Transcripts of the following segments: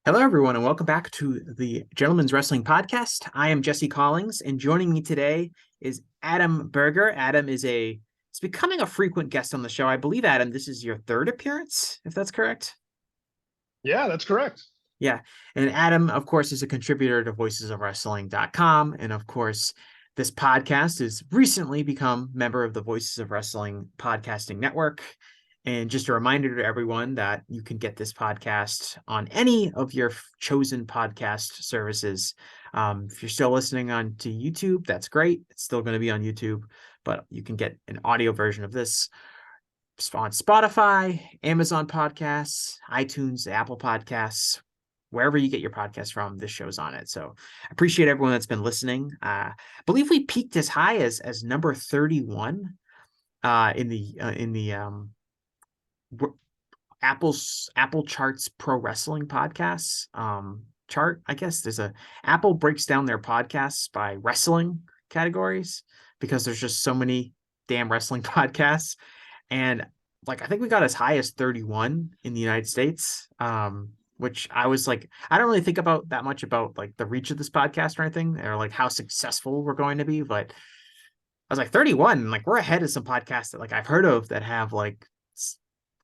Hello, everyone, and welcome back to the Gentleman's Wrestling Podcast. I am Jesse Collings, and joining me today is Adam Berger. Adam is becoming a frequent guest on the show. I believe, Adam, this is your third appearance, if that's correct. Yeah, that's correct. Yeah. And Adam, of course, is a contributor to voicesofwrestling.com. And of course, this podcast has recently become member of the Voices of Wrestling podcasting network. And just a reminder to everyone that you can get this podcast on any of your chosen podcast services. If you're still listening on to YouTube, that's great. It's still going to be on YouTube, but you can get an audio version of this on Spotify, Amazon Podcasts, iTunes, Apple Podcasts, wherever you get your podcast from. This show's on it. So I appreciate everyone that's been listening. I believe we peaked as high as number 31 in the Apple Charts Pro Wrestling Podcasts chart. I guess there's a Apple breaks down their podcasts by wrestling categories because there's just so many damn wrestling podcasts. And like, I think we got as high as 31 in the United States. Which I was like, I don't really think about that much about like the reach of this podcast or anything, or like how successful we're going to be. But I was like 31, like we're ahead of some podcasts that like I've heard of that have like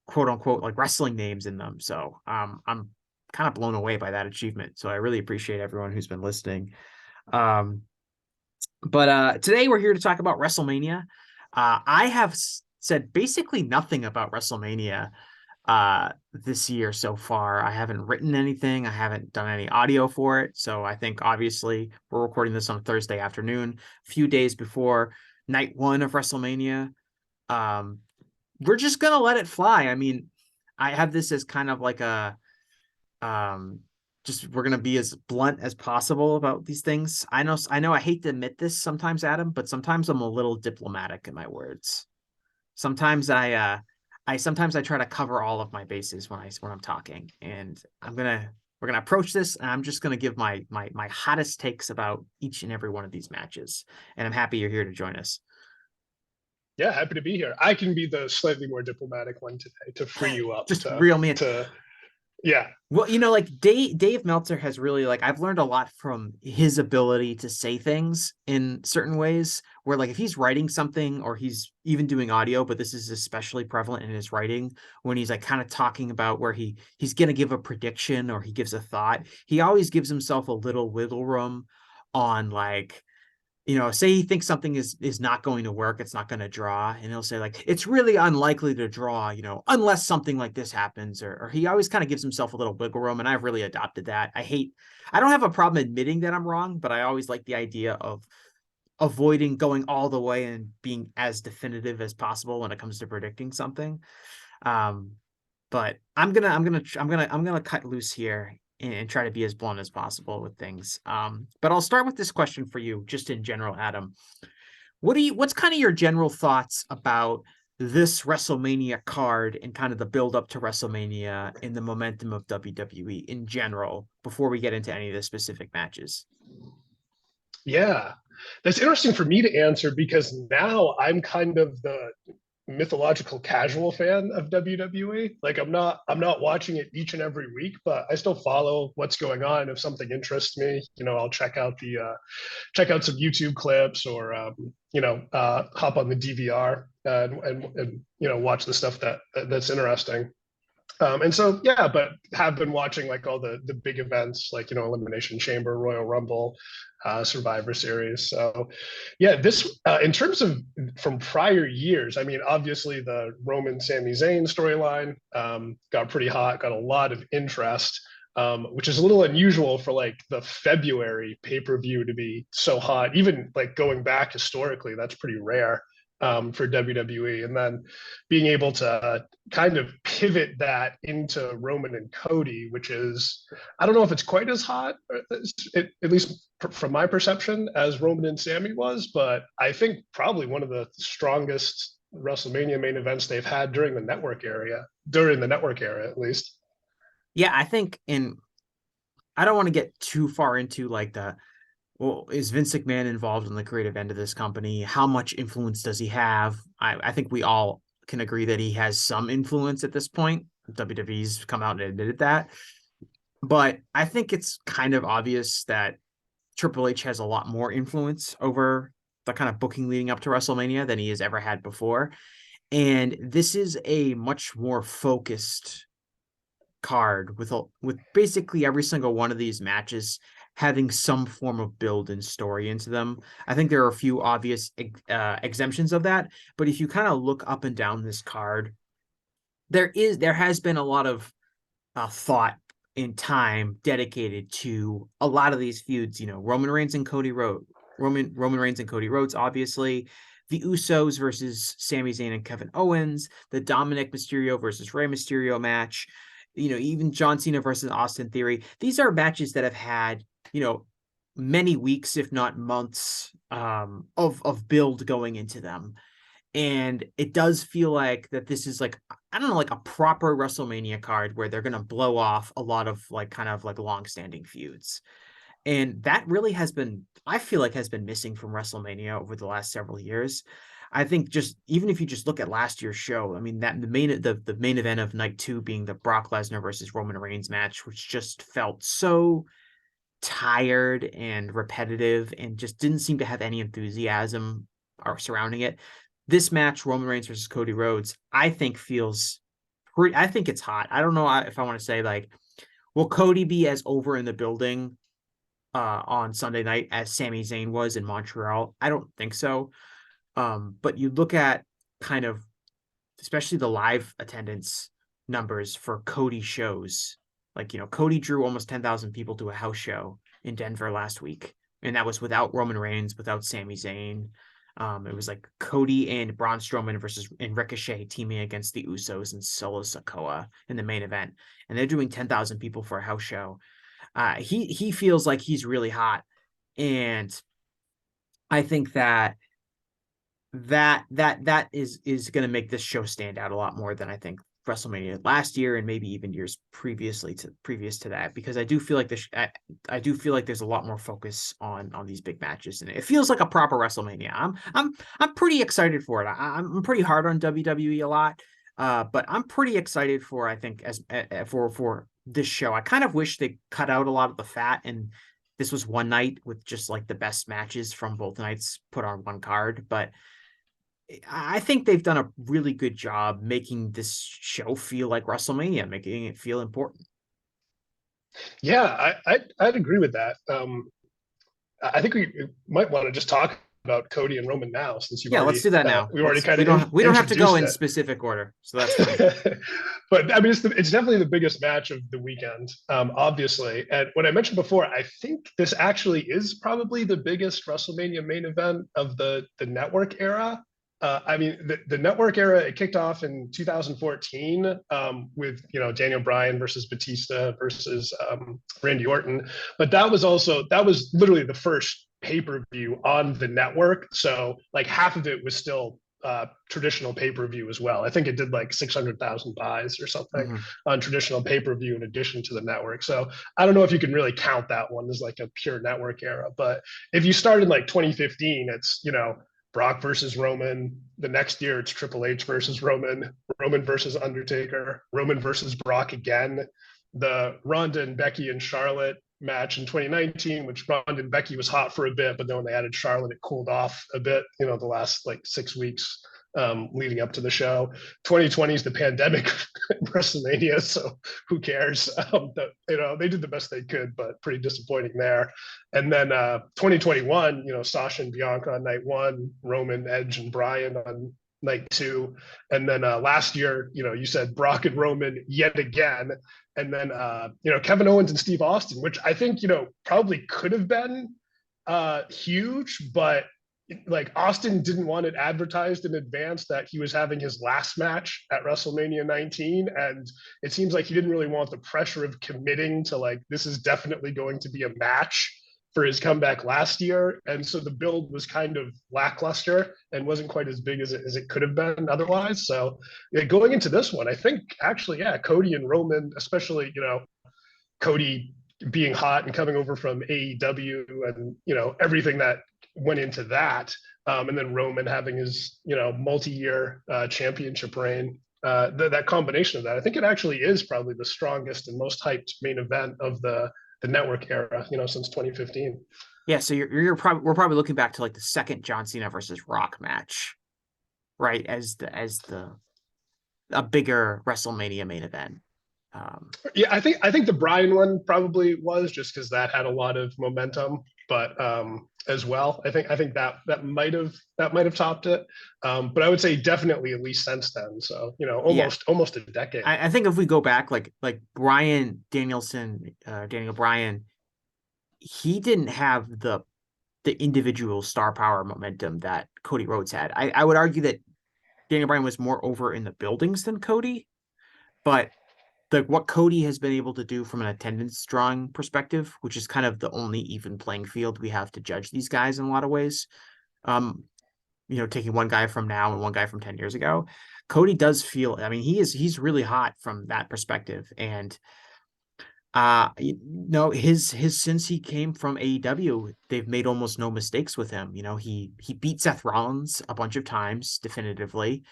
quote unquote like wrestling names in them. So I'm kind of blown away by that achievement. So I really appreciate everyone who's been listening. Um, but today we're here to talk about WrestleMania. I have said basically nothing about WrestleMania this year so far. I haven't written anything. I haven't done any audio for it. So I think obviously we're recording this on Thursday afternoon, a few days before night one of WrestleMania. We're just gonna let it fly. I mean, I have this as kind of like a just we're gonna be as blunt as possible about these things. I know I hate to admit this sometimes, Adam, but sometimes I'm a little diplomatic in my words. Sometimes I sometimes I try to cover all of my bases when I'm talking, and we're gonna approach this, and I'm just gonna give my hottest takes about each and every one of these matches. And I'm happy you're here to join us. Yeah, happy to be here. I can be the slightly more diplomatic one today to free you up Just to reel me in. to yeah. Well, like Dave Meltzer has really like I've learned a lot from his ability to say things in certain ways where like if he's writing something or he's even doing audio, but this is especially prevalent in his writing when he's like kind of talking about where he's gonna give a prediction or he gives a thought, he always gives himself a little wiggle room on like say he thinks something is not going to work, it's not going to draw, and he'll say like it's really unlikely to draw, unless something like this happens, or he always kind of gives himself a little wiggle room, and I've really adopted that. I don't have a problem admitting that I'm wrong, but I always like the idea of avoiding going all the way and being as definitive as possible when it comes to predicting something. Um, but I'm gonna cut loose here and try to be as blunt as possible with things. But I'll start with this question for you, just in general, Adam. What's kind of your general thoughts about this WrestleMania card and kind of the build up to WrestleMania and the momentum of WWE in general before we get into any of the specific matches? Yeah. That's interesting for me to answer because now I'm kind of the mythological casual fan of WWE. Like I'm not watching it each and every week, but I still follow what's going on. If something interests me, I'll check out some YouTube clips or hop on the DVR and watch the stuff that's interesting. And so yeah, but have been watching like all the big events like Elimination Chamber, Royal Rumble, Survivor Series. So yeah, this in terms of from prior years, I mean, obviously the Roman Sami Zayn storyline got pretty hot, got a lot of interest. Which is a little unusual for like the February pay-per-view to be so hot. Even like going back historically, that's pretty rare for WWE. And then being able to kind of pivot that into Roman and Cody, which is, I don't know if it's quite as hot, at least from my perception, as Roman and Sami was, but I think probably one of the strongest WrestleMania main events they've had during the network era, at least. Yeah, I think I don't want to get too far into like well, is Vince McMahon involved in the creative end of this company? How much influence does he have? I think we all can agree that he has some influence at this point. WWE's come out and admitted that. But I think it's kind of obvious that Triple H has a lot more influence over the kind of booking leading up to WrestleMania than he has ever had before. And this is a much more focused card with basically every single one of these matches having some form of build and story into them. I think there are a few obvious exemptions of that, but if you kind of look up and down this card, there has been a lot of thought in time dedicated to a lot of these feuds. You know, Roman Reigns and Cody Rhodes, obviously. The Usos versus Sami Zayn and Kevin Owens, the Dominic Mysterio versus Rey Mysterio match, you know, even John Cena versus Austin Theory. These are matches that have had, you know, many weeks, if not months, of build going into them. And it does feel like that this is like, I don't know, like a proper WrestleMania card where they're gonna blow off a lot of like kind of like long-standing feuds. And that really has been, I feel like, has been missing from WrestleMania over the last several years. I think just even if you just look at last year's show, I mean that the main event of night two being the Brock Lesnar versus Roman Reigns match, which just felt so tired and repetitive and just didn't seem to have any enthusiasm or surrounding it. This match, Roman Reigns versus Cody Rhodes, I think feels pretty. I think it's hot. I don't know if I want to say like, will Cody be as over in the building on Sunday night as Sami Zayn was in Montreal? I don't think so. But you look at kind of, especially the live attendance numbers for Cody shows. Like, you know, Cody drew almost 10,000 people to a house show in Denver last week. And that was without Roman Reigns, without Sami Zayn. It was like Cody and Braun Strowman versus and Ricochet teaming against the Usos and Solo Sikoa in the main event. And they're doing 10,000 people for a house show. He feels like he's really hot. And I think that is going to make this show stand out a lot more than I think WrestleMania last year and maybe even years previous to that, because I do feel like I do feel like there's a lot more focus on these big matches and it feels like a proper WrestleMania. I'm pretty excited for it. I'm pretty hard on WWE a lot, but I'm pretty excited for, I think, as for this show. I kind of wish they cut out a lot of the fat and this was one night with just like the best matches from both nights put on one card, but I think they've done a really good job making this show feel like WrestleMania, making it feel important. Yeah, I'd agree with that. I think we might want to just talk about Cody and Roman now, since Yeah, let's do that now. we've already kind of We don't have to go introduced in it. specific order, so that's fine. But I mean, it's definitely the biggest match of the weekend, obviously. And what I mentioned before, I think this actually is probably the biggest WrestleMania main event of the network era. I mean, the network era, it kicked off in 2014 with, you know, Daniel Bryan versus Batista versus Randy Orton. But that was literally the first pay-per-view on the network. So like half of it was still traditional pay-per-view as well. I think it did like 600,000 buys or something Mhm. on traditional pay-per-view in addition to the network. So I don't know if you can really count that one as like a pure network era. But if you start in like 2015, it's, you know, Brock versus Roman. The next year, it's Triple H versus Roman, Roman versus Undertaker, Roman versus Brock again. The Ronda and Becky and Charlotte match in 2019, which Ronda and Becky was hot for a bit, but then when they added Charlotte, it cooled off a bit, you know, the last like 6 weeks leading up to the show. 2020 is the pandemic WrestleMania, so who cares? You know, they did the best they could, but pretty disappointing there. And then 2021, you know, Sasha and Bianca on night one, Roman, Edge, and Bryan on night two. And then last year, you know, you said Brock and Roman yet again. And then, you know, Kevin Owens and Steve Austin, which I think, you know, probably could have been huge, but like Austin didn't want it advertised in advance that he was having his last match at WrestleMania 19. And it seems like he didn't really want the pressure of committing to like, this is definitely going to be a match for his comeback last year. And so the build was kind of lackluster and wasn't quite as big as it could have been otherwise. So yeah, going into this one, I think actually, yeah, Cody and Roman, especially, you know, Cody being hot and coming over from AEW and, you know, everything that went into that. And then Roman having his, you know, multi-year championship reign. that combination of that. I think it actually is probably the strongest and most hyped main event of the network era, since 2015. Yeah, so you're probably we're probably looking back to like the second John Cena versus Rock match, right? As the a bigger WrestleMania main event. Yeah, I think the Brian one probably was just because that had a lot of momentum, but as well, I think that might have topped it. But I would say definitely at least since then. So Yeah, almost a decade. I think if we go back, like Brian Danielson, Daniel Bryan, he didn't have the individual star power momentum that Cody Rhodes had. I would argue that Daniel Bryan was more over in the buildings than Cody, but what Cody has been able to do from an attendance drawing perspective, which is kind of the only even playing field we have to judge these guys in a lot of ways. Um, taking one guy from now and one guy from 10 years ago, Cody does feel, I mean, he's really hot from that perspective. And his since he came from AEW, they've made almost no mistakes with him. He beat Seth Rollins a bunch of times definitively.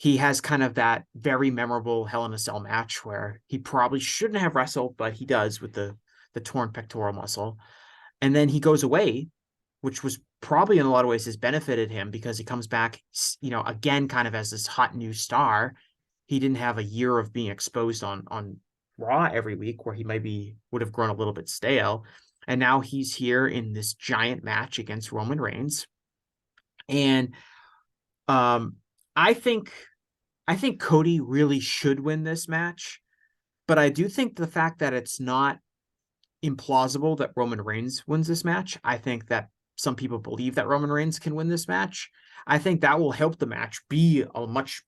He has kind of that very memorable Hell in a Cell match where he probably shouldn't have wrestled, but he does with the torn pectoral muscle. And then he goes away, which was probably in a lot of ways has benefited him because he comes back, again, kind of as this hot new star. He didn't have a year of being exposed on Raw every week where he maybe would have grown a little bit stale. And now he's here in this giant match against Roman Reigns. And um, I think I think Cody really should win this match, but I do think the fact that it's not implausible that Roman Reigns wins this match. I think that some people believe that Roman Reigns can win this match. I think that will help the match be a much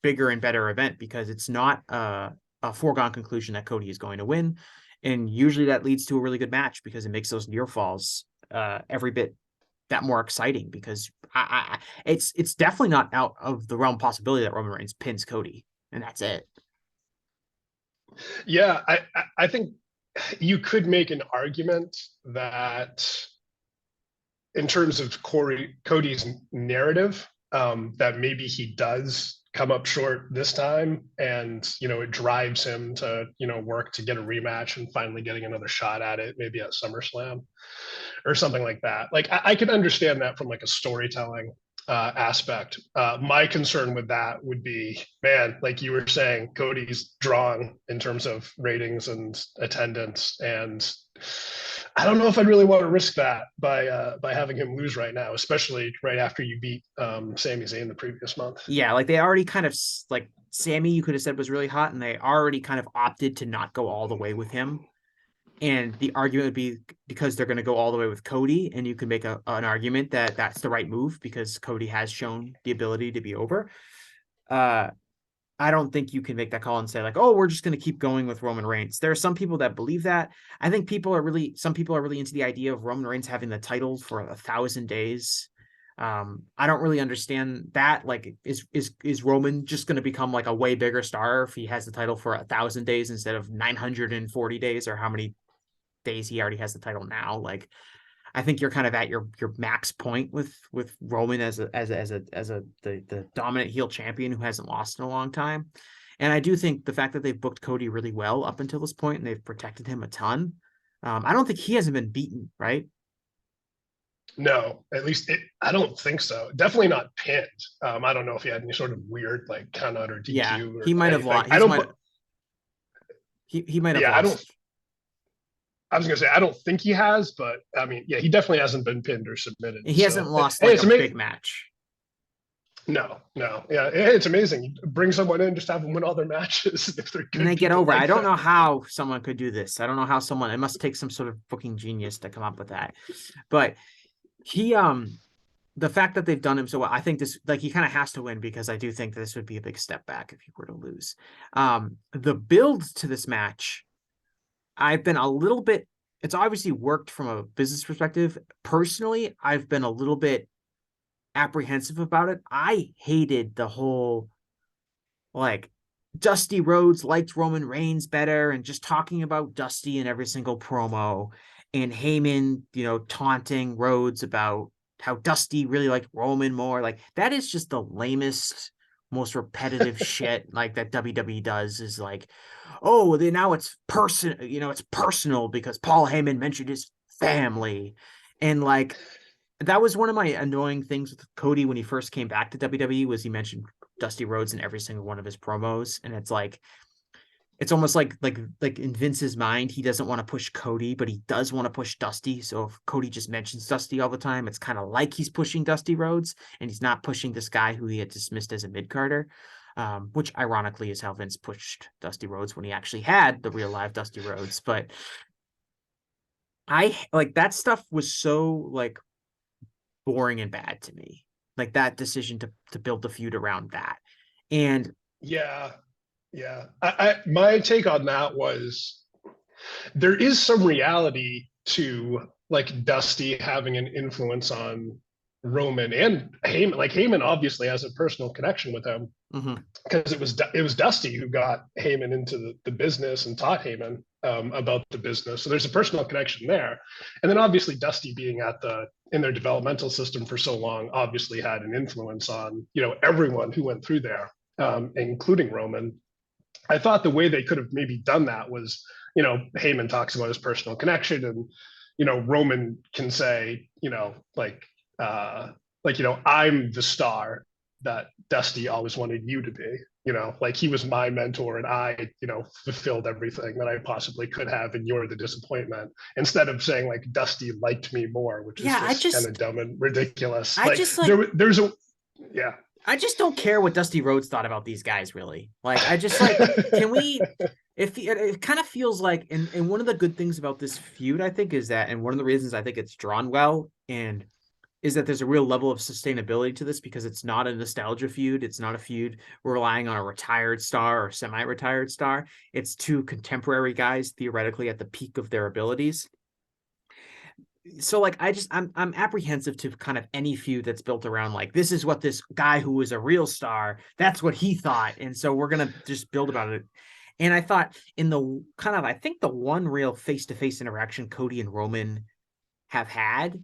bigger and better event because it's not a foregone conclusion that Cody is going to win. And usually that leads to a really good match because it makes those near falls every bit that more exciting because it's definitely not out of the realm possibility that Roman Reigns pins Cody and that's it. Yeah, I think you could make an argument that in terms of Cody's narrative, that maybe he does come up short this time, and it drives him to work to get a rematch and finally getting another shot at it, maybe at SummerSlam or something like that. Like I can understand that from like a storytelling aspect. My concern with that would be, man, like you were saying, Cody's drawn in terms of ratings and attendance, and I don't know if I'd really want to risk that by having him lose right now, especially right after you beat Sami Zayn the previous month. Yeah, like they already kind of like Sami, you could have said was really hot, and they already kind of opted to not go all the way with him. And the argument would be because they're going to go all the way with Cody, and you can make an argument that that's the right move because Cody has shown the ability to be over. Uh, I don't think you can make that call and say like, oh, we're just going to keep going with Roman Reigns. There are some people that believe that. I think some people are really into the idea of Roman Reigns having the title for 1,000 days. I don't really understand that. Like, is Roman just going to become like a way bigger star if he has the title for 1,000 days instead of 940 days or how many days he already has the title now? Like, I think you're kind of at your max point with Roman as the dominant heel champion who hasn't lost in a long time. And I do think the fact that they've booked Cody really well up until this point and they've protected him a ton. I don't think he hasn't been beaten, right? No, at least I don't think so. Definitely not pinned. I don't know if he had any sort of weird like count out or Yeah, DQ or he might have anything. lost. I don't. He might have Yeah, I don't. lost. I was gonna say I don't think he has, but I mean, yeah, he definitely hasn't been pinned or submitted. He hasn't So lost hey, like it's a amazing. big match. No, no, yeah, hey, it's amazing. You bring someone in, just have them win all their matches if they're And good they get people over. I like don't that. know how someone could do this. I don't know how someone. It must take some sort of fucking genius to come up with that. But he the fact that they've done him so well, I think this like he kind of has to win because I do think this would be a big step back if he were to lose. The build to this match, I've been a little bit. It's obviously worked from a business perspective. Personally, I've been a little bit apprehensive about it. I hated the whole like Dusty Rhodes liked Roman Reigns better and just talking about Dusty in every single promo and Heyman, taunting Rhodes about how Dusty really liked Roman more. Like that is just the lamest most repetitive shit like that WWE does is like, oh, then now it's it's personal because Paul Heyman mentioned his family. And like that was one of my annoying things with Cody when he first came back to WWE was he mentioned Dusty Rhodes in every single one of his promos. And it's like it's almost like in Vince's mind, he doesn't want to push Cody, but he does want to push Dusty. So if Cody just mentions Dusty all the time, it's kind of like he's pushing Dusty Rhodes, and he's not pushing this guy who he had dismissed as a mid carder, which ironically is how Vince pushed Dusty Rhodes when he actually had the real live Dusty Rhodes. But I like that stuff was so like boring and bad to me, like that decision to build the feud around that, and Yeah, yeah. My take on that was there is some reality to like Dusty having an influence on Roman and Heyman. Like Heyman obviously has a personal connection with him mhm. because it was Dusty who got Heyman into the business and taught Heyman about the business. So there's a personal connection there, and then obviously Dusty being at the in their developmental system for so long obviously had an influence on everyone who went through there, including Roman. I thought the way they could have maybe done that was, Heyman talks about his personal connection, and Roman can say, I'm the star that Dusty always wanted you to be. Like he was my mentor, and I, fulfilled everything that I possibly could have, and you're the disappointment. Instead of saying like Dusty liked me more, which is Yeah, just kind of dumb and ridiculous. I Like just like there's a yeah. I just don't care what Dusty Rhodes thought about these guys, really. Like, I just like, can we? If it kind of feels like, and one of the good things about this feud, I think, is that, and one of the reasons I think it's drawn well, and is that there's a real level of sustainability to this because it's not a nostalgia feud. It's not a feud relying on a retired star or semi-retired star. It's two contemporary guys theoretically at the peak of their abilities. So like I'm apprehensive to kind of any feud that's built around like this is what this guy who was a real star, that's what he thought, and so we're gonna just build about it. And I thought in the kind of I think the one real face-to-face interaction Cody and Roman have had,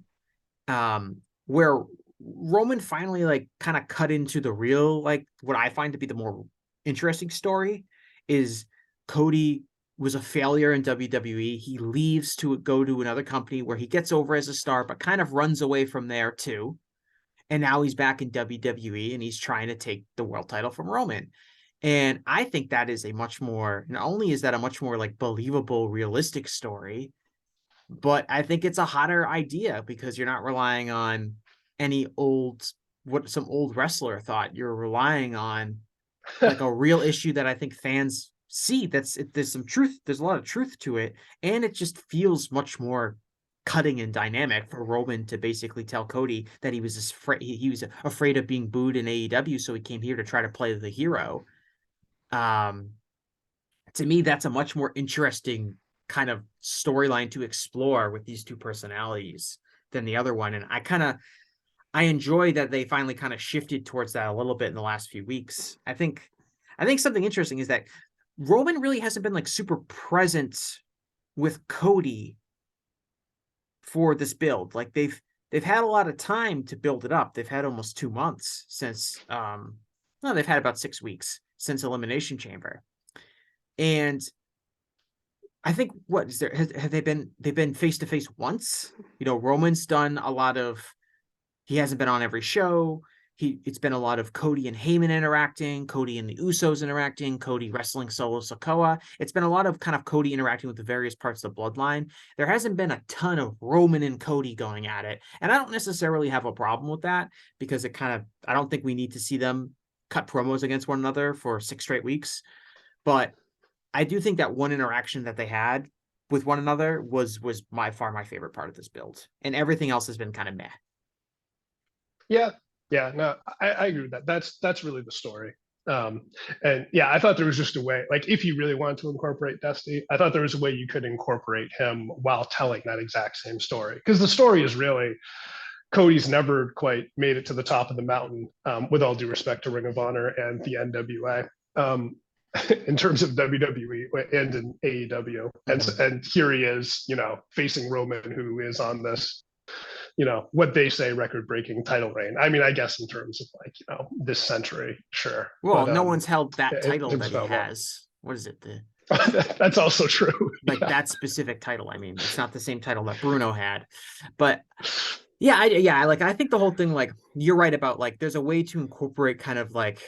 where Roman finally like kind of cut into the real, like what I find to be the more interesting story is Cody was a failure in WWE. He leaves to go to another company where he gets over as a star, but kind of runs away from there too. And now he's back in WWE and he's trying to take the world title from Roman. And I think that is a much more, not only is that a much more like believable, realistic story, but I think it's a hotter idea because you're not relying on any what some old wrestler thought. You're relying on like a real issue that I think fans see. There's some truth. There's a lot of truth to it, and it just feels much more cutting and dynamic for Roman to basically tell Cody that he was afraid of being booed in AEW, so he came here to try to play the hero. Um, to me, that's a much more interesting kind of storyline to explore with these two personalities than the other one. And I enjoy that they finally kind of shifted towards that a little bit in the last few weeks. I think something interesting is that Roman really hasn't been like super present with Cody for this build. Like they've had a lot of time to build it up. They've had almost 2 months since no, they've had about 6 weeks since Elimination Chamber. And I think what is there have they've been face to face once? Roman's done a lot of he hasn't been on every show. It's been a lot of Cody and Heyman interacting, Cody and the Usos interacting, Cody wrestling Solo Sikoa. It's been a lot of kind of Cody interacting with the various parts of the bloodline. There hasn't been a ton of Roman and Cody going at it. And I don't necessarily have a problem with that because I don't think we need to see them cut promos against one another for 6 straight weeks. But I do think that one interaction that they had with one another was by far my favorite part of this build. And everything else has been kind of meh. Yeah, yeah, no, I agree with that. That's really the story. Um, and yeah, I thought there was just a way, like if you really wanted to incorporate Dusty, I thought there was a way you could incorporate him while telling that exact same story. Because the story is really Cody's never quite made it to the top of the mountain, with all due respect to Ring of Honor and the NWA. In terms of WWE and in AEW, and Mhm. and here he is, facing Roman, who is on this what they say record-breaking title reign. I mean, I guess in terms of like, this century, sure. Well, But no one's held that in title terms that of he how long. has. What is it? The That's also true. like Yeah. that specific title. I mean, it's not the same title that Bruno had, but yeah, I think the whole thing, like, you're right about like there's a way to incorporate kind of like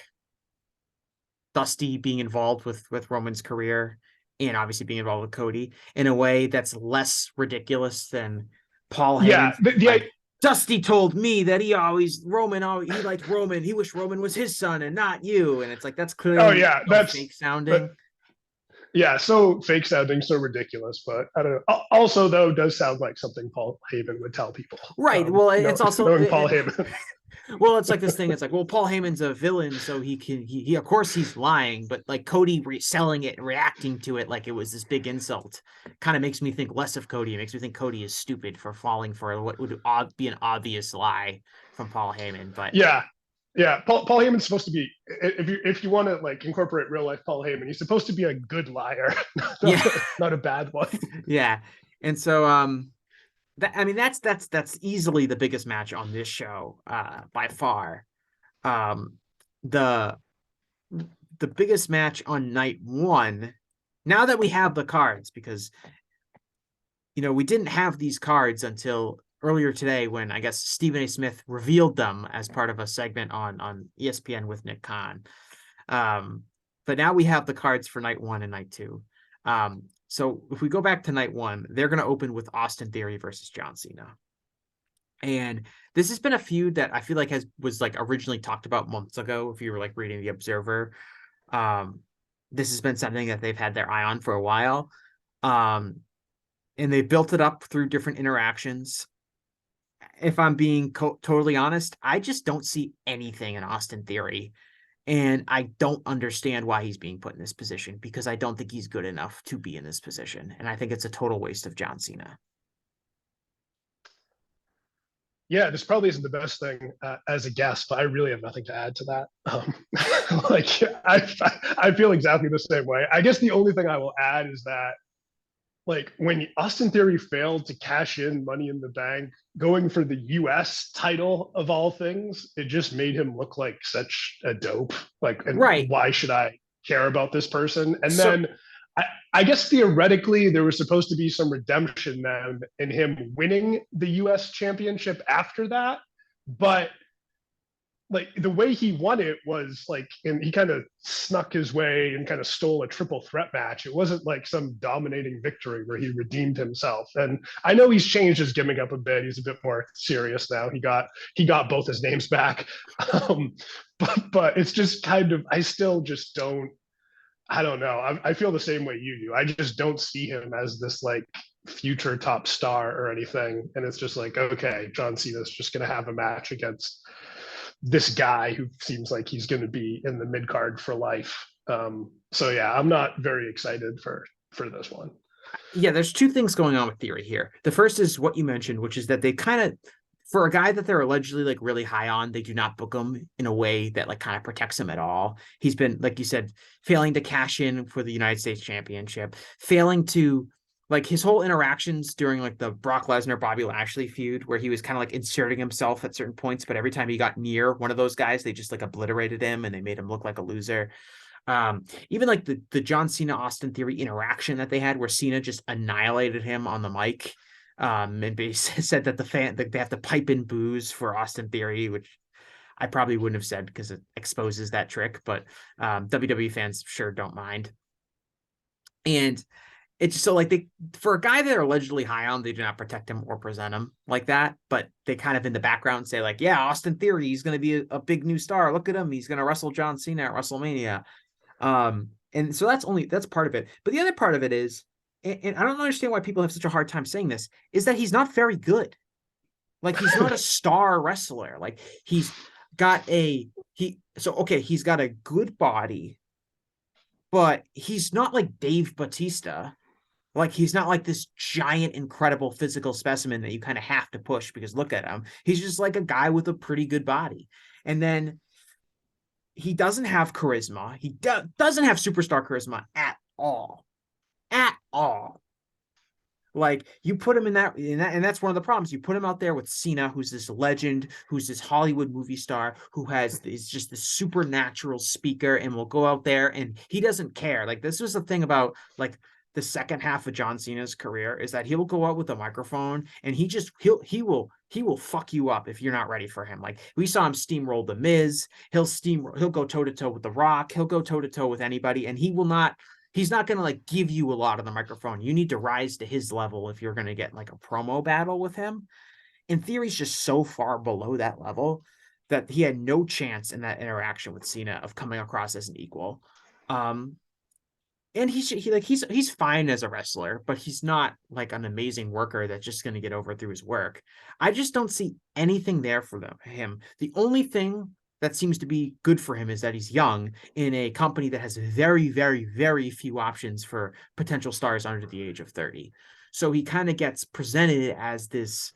Dusty being involved with Roman's career and obviously being involved with Cody in a way that's less ridiculous than Paul Yeah. Heyman. The Like, Dusty told me that he liked Roman. He wished Roman was his son and not you. And it's like that's Oh clearly yeah, so fake that sounding. yeah, so fake sounding, so ridiculous. But I don't know. Also, though, does sound like something Paul Heyman would tell people. Right. Well, it's also Knowing Paul Heyman. well, it's like this thing. It's like, well, Paul Heyman's a villain, so he of course he's lying, but like Cody reselling it and reacting to it like it was this big insult kind of makes me think less of Cody. It makes me think Cody is stupid for falling for what would be an obvious lie from Paul Heyman. But Yeah, yeah. Paul Heyman's supposed to be, if you want to like incorporate real life Paul Heyman, he's supposed to be a good liar, yeah, not a bad one. yeah. And so I mean that's easily the biggest match on this show, by far. Um the biggest match on night one, now that we have the cards, because we didn't have these cards until earlier today when I guess Stephen A. Smith revealed them as part of a segment on ESPN with Nick Khan. But now we have the cards for night one and night two. So if we go back to night one, they're going to open with Austin Theory versus John Cena. And this has been a feud that I feel like was like originally talked about months ago. If you were like reading the Observer, this has been something that they've had their eye on for a while. And they built it up through different interactions. If I'm being totally honest, I just don't see anything in Austin Theory. And I don't understand why he's being put in this position, because I don't think he's good enough to be in this position. And I think it's a total waste of John Cena. Yeah, this probably isn't the best thing as a guest, but I really have nothing to add to that. Like I feel exactly the same way. I guess the only thing I will add is that like when Austin Theory failed to cash in Money in the Bank, going for the US title of all things, it just made him look like such a dope. Like, and Right. why should I care about this person? And So then I guess theoretically there was supposed to be some redemption then in him winning the US championship after that. But like the way he won it was like, and he kind of snuck his way and kind of stole a triple threat match. It wasn't like some dominating victory where he redeemed himself. And I know he's changed his gimmick up a bit. He's a bit more serious now. He got both his names back. Um, but it's just kind of, I still just don't. I don't know. I feel the same way you do. I just don't see him as this like future top star or anything. And it's just like, okay, John Cena's just going to have a match against this guy who seems like he's going to be in the mid card for life. So yeah, I'm not very excited for this one. yeah, there's two things going on with Theory here. The first is what you mentioned, which is that they kind of, for a guy that they're allegedly like really high on, they do not book him in a way that like kind of protects him at all. He's been, like you said, failing to cash in for the United States Championship, failing to like his whole interactions during like the Brock Lesnar Bobby Lashley feud, where he was kind of like inserting himself at certain points, but every time he got near one of those guys, they just like obliterated him and they made him look like a loser. Even like the John Cena Austin Theory interaction that they had, where Cena just annihilated him on the mic, and basically said that they have to pipe in booze for Austin Theory, which I probably wouldn't have said because it exposes that trick, but WWE fans sure don't mind. And it's just so like for a guy they're allegedly high on, they do not protect him or present him like that, but they kind of in the background say like, yeah, Austin Theory, he's going to be a big new star. Look at him, he's going to wrestle John Cena at WrestleMania. And so that's part of it. But the other part of it is, and I don't understand why people have such a hard time saying this, is that he's not very good. Like he's not a star wrestler. Like he's got he's got a good body, but he's not like Dave Batista. Like he's not like this giant, incredible physical specimen that you kind of have to push because look at him. He's just like a guy with a pretty good body. And then he doesn't have charisma. He doesn't have superstar charisma at all. At all. Like you put him and that's one of the problems. You put him out there with Cena, who's this legend, who's this Hollywood movie star, who is just this supernatural speaker, and will go out there and he doesn't care. Like this was the thing about like the second half of John Cena's career is that he'll go out with a microphone and he will fuck you up if you're not ready for him. Like we saw him steamroll the Miz. He'll go toe to toe with The Rock. He'll go toe to toe with anybody, and he's not going to like give you a lot of the microphone. You need to rise to his level if you're going to get like a promo battle with him. In theory, he's just so far below that level that he had no chance in that interaction with Cena of coming across as an equal. Um, and he's fine as a wrestler, but he's not like an amazing worker that's just going to get over through his work. I just don't see anything there for him. The only thing that seems to be good for him is that he's young in a company that has very, very, very few options for potential stars under the age of 30. So he kind of gets presented as this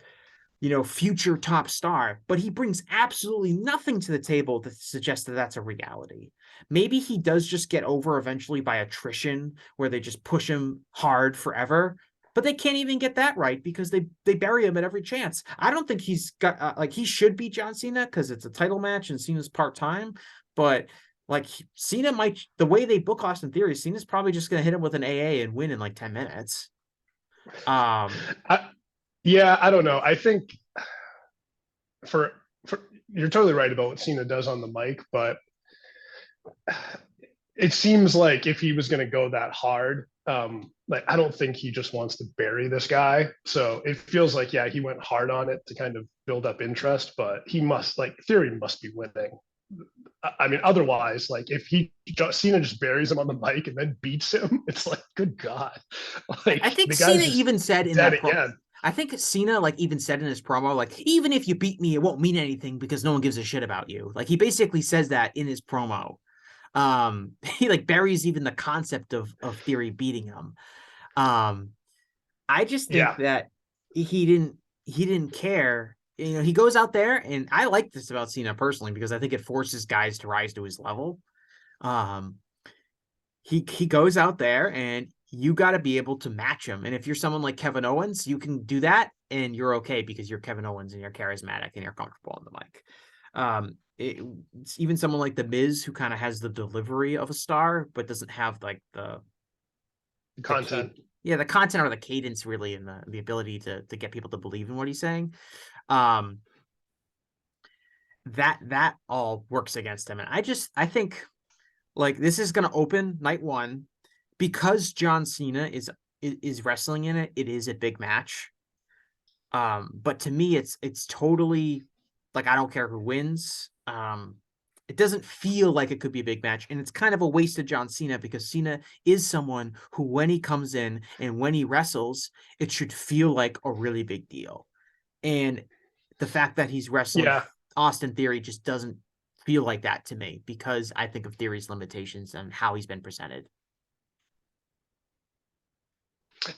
future top star, but he brings absolutely nothing to the table that suggests that that's a reality. Maybe he does just get over eventually by attrition, where they just push him hard forever, but they can't even get that right because they bury him at every chance. I don't think he's got like he should be John Cena because it's a title match and Cena's part-time, but like Cena might the way they book Austin Theory, Cena's probably just gonna hit him with an AA and win in like 10 minutes. I, yeah, I don't know. I think for for you're totally right about what Cena does on the mic, but it seems like if he was going to go that hard, like I don't think he just wants to bury this guy. So it feels like yeah, he went hard on it to kind of build up interest, but he must like Theory must be winning. I mean, otherwise, like if Cena just buries him on the mic and then beats him, it's like, good God, I like think the Cena guy's just even said in dead that pro. again. I think Cena like even said in his promo, like, even if you beat me, it won't mean anything because no one gives a shit about you. Like he basically says that in his promo. He like buries even the concept of Theory beating him. Um, I just think Yeah, that he didn't care. He goes out there, and I like this about Cena personally because I think it forces guys to rise to his level. Um, he goes out there and you got to be able to match him. And if you're someone like Kevin Owens, you can do that and you're okay because you're Kevin Owens and you're charismatic and you're comfortable on the mic. It's even someone like the Miz who kind of has the delivery of a star but doesn't have like the content. cadence, yeah, the content or the cadence really, and the ability to get people to believe in what he's saying. Um, that all works against him, and I think like this is going to open night one because John Cena is wrestling in it. It is a big match. But to me, it's totally like I don't care who wins. It doesn't feel like it could be a big match, and it's kind of a waste of John Cena because Cena is someone who, when he comes in and when he wrestles, it should feel like a really big deal. And the fact that he's wrestling Yeah, Austin Theory just doesn't feel like that to me because I think of Theory's limitations and how he's been presented.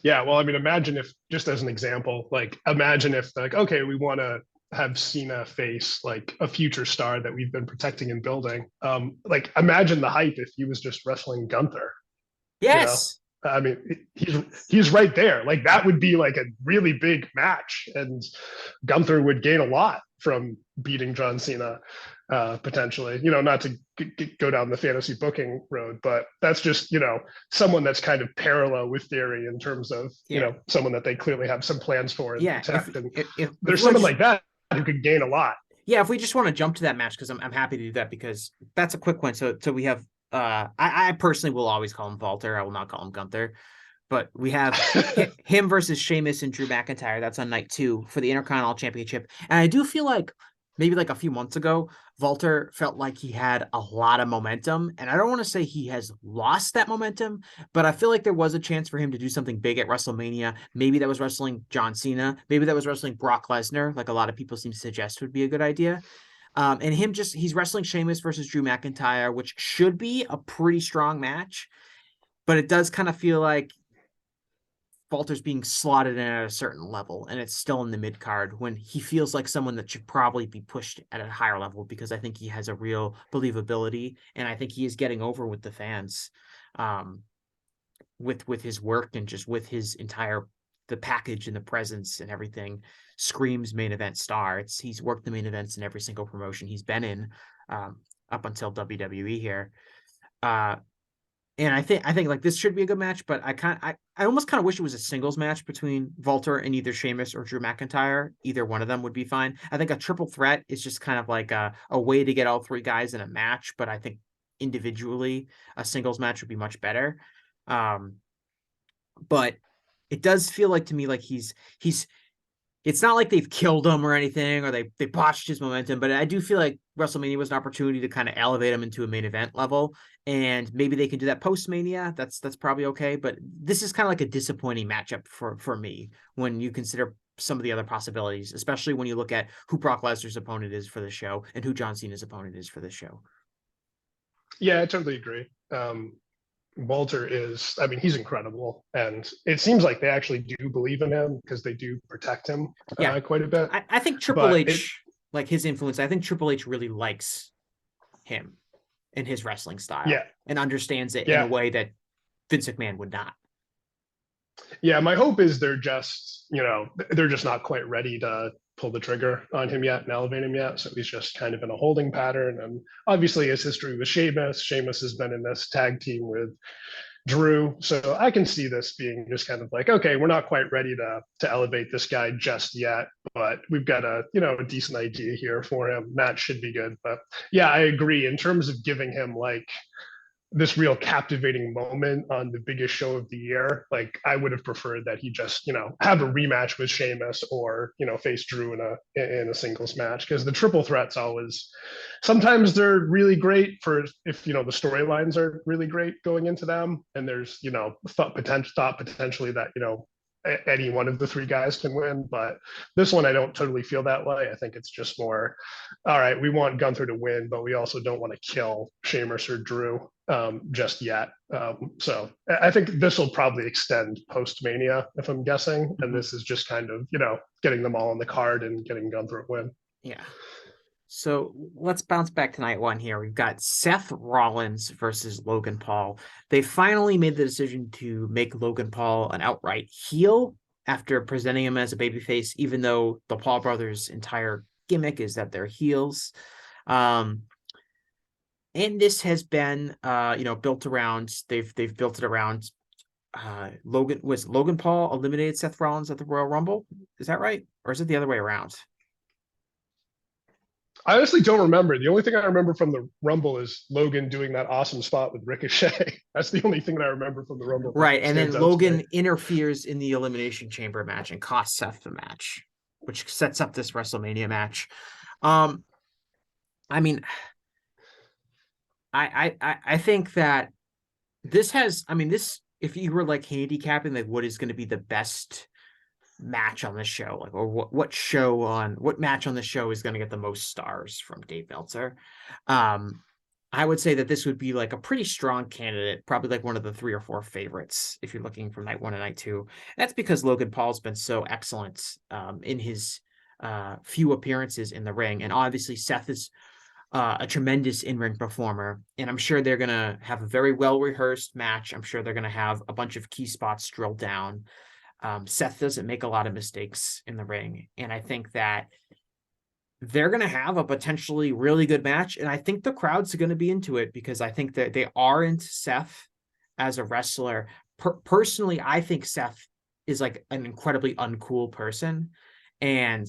yeah. Well, I mean, imagine if, just as an example, like imagine if like, okay, we want to have Cena face like a future star that we've been protecting and building. Like imagine the hype if he was just wrestling Gunther, you know? Yes. I mean, he's right there. Like that would be like a really big match, and Gunther would gain a lot from beating John Cena, potentially. You know, not to go down the fantasy booking road, but that's just someone that's kind of parallel with Theory in terms of Yeah. someone that they clearly have some plans for and Yeah. protect. And If there's we're someone just like that who could gain a lot. yeah, if we just want to jump to that match, because I'm happy to do that because that's a quick one. So we have I personally will always call him Walter. I will not call him Gunther. But we have him versus Sheamus and Drew McIntyre. That's on night 2 for the Intercontinental Championship. And I do feel like maybe like a few months ago, Walter felt like he had a lot of momentum. And I don't want to say he has lost that momentum, but I feel like there was a chance for him to do something big at WrestleMania. Maybe that was wrestling John Cena. Maybe that was wrestling Brock Lesnar, like a lot of people seem to suggest would be a good idea. And he's wrestling Sheamus versus Drew McIntyre, which should be a pretty strong match. But it does kind of feel like Walter's being slotted in at a certain level, and it's still in the mid card when he feels like someone that should probably be pushed at a higher level because I think he has a real believability, and I think he is getting over with the fans, with his work and just with his entire the package and the presence and everything screams main event star. He's worked the main events in every single promotion he's been in, up until WWE here. Uh, and I think like this should be a good match, but I almost kind of wish it was a singles match between Walter and either Sheamus or Drew McIntyre. Either one of them would be fine. I think a triple threat is just kind of like a way to get all three guys in a match, but I think individually a singles match would be much better. Um, but it does feel like to me like he's it's not like they've killed him or anything, or they botched his momentum, but I do feel like WrestleMania was an opportunity to kind of elevate him into a main event level, and maybe they can do that post Mania. That's probably okay, but this is kind of like a disappointing matchup for me when you consider some of the other possibilities, especially when you look at who Brock Lesnar's opponent is for the show and who John Cena's opponent is for the show. Yeah, I totally agree. Walter is, I mean, he's incredible. And it seems like they actually do believe in him because they do protect him Yeah, quite a bit. I think Triple H, like his influence, I think Triple H really likes him and his wrestling style, yeah, and understands it in a yeah, way that Vince McMahon would not. yeah. My hope is they're just not quite ready to pull the trigger on him yet and elevate him yet. So he's just kind of in a holding pattern. And obviously his history with Sheamus. Sheamus has been in this tag team with Drew. So I can see this being just kind of like, okay, we're not quite ready to elevate this guy just yet, but we've got a decent idea here for him. Match should be good. But yeah, I agree. In terms of giving him like this real captivating moment on the biggest show of the year, like I would have preferred that he just, have a rematch with Sheamus or, face Drew in a singles match, because the triple threats always, sometimes they're really great for if, the storylines are really great going into them. And there's, thought potentially that, any one of the three guys can win. But this one, I don't totally feel that way. I think it's just more, all right, we want Gunther to win, but we also don't want to kill Sheamus or Drew just yet. So I think this will probably extend post Mania, if I'm guessing. And this is just kind of, getting them all on the card and getting Gunther a win. Yeah. So let's bounce back to night one here. We've got Seth Rollins versus Logan Paul. They finally made the decision to make Logan Paul an outright heel after presenting him as a babyface, even though the Paul brothers' entire gimmick is that they're heels. And this has been built around, they've built it around Logan Paul eliminated Seth Rollins at the Royal Rumble. Is that right? Or is it the other way around? I honestly don't remember. The only thing I remember from the Rumble is Logan doing that awesome spot with Ricochet. That's the only thing that I remember from the Rumble. Right, and then Logan interferes in the Elimination Chamber match and costs Seth the match, which sets up this WrestleMania match. I mean, I think that this has, I mean, this, if you were like handicapping like what is going to be the best match on the show, like, or what match on the show is going to get the most stars from Dave Meltzer, I would say that this would be like a pretty strong candidate, probably like one of the 3 or 4 favorites if you're looking for night 1 and night 2. That's because Logan Paul's been so excellent in his few appearances in the ring, and obviously Seth is a tremendous in-ring performer, and I'm sure they're gonna have a very well-rehearsed match. I'm sure they're gonna have a bunch of key spots drilled down. Seth doesn't make a lot of mistakes in the ring, and I think that they're going to have a potentially really good match, and I think the crowd's going to be into it because I think that they are into Seth as a wrestler. Personally, I think Seth is like an incredibly uncool person, and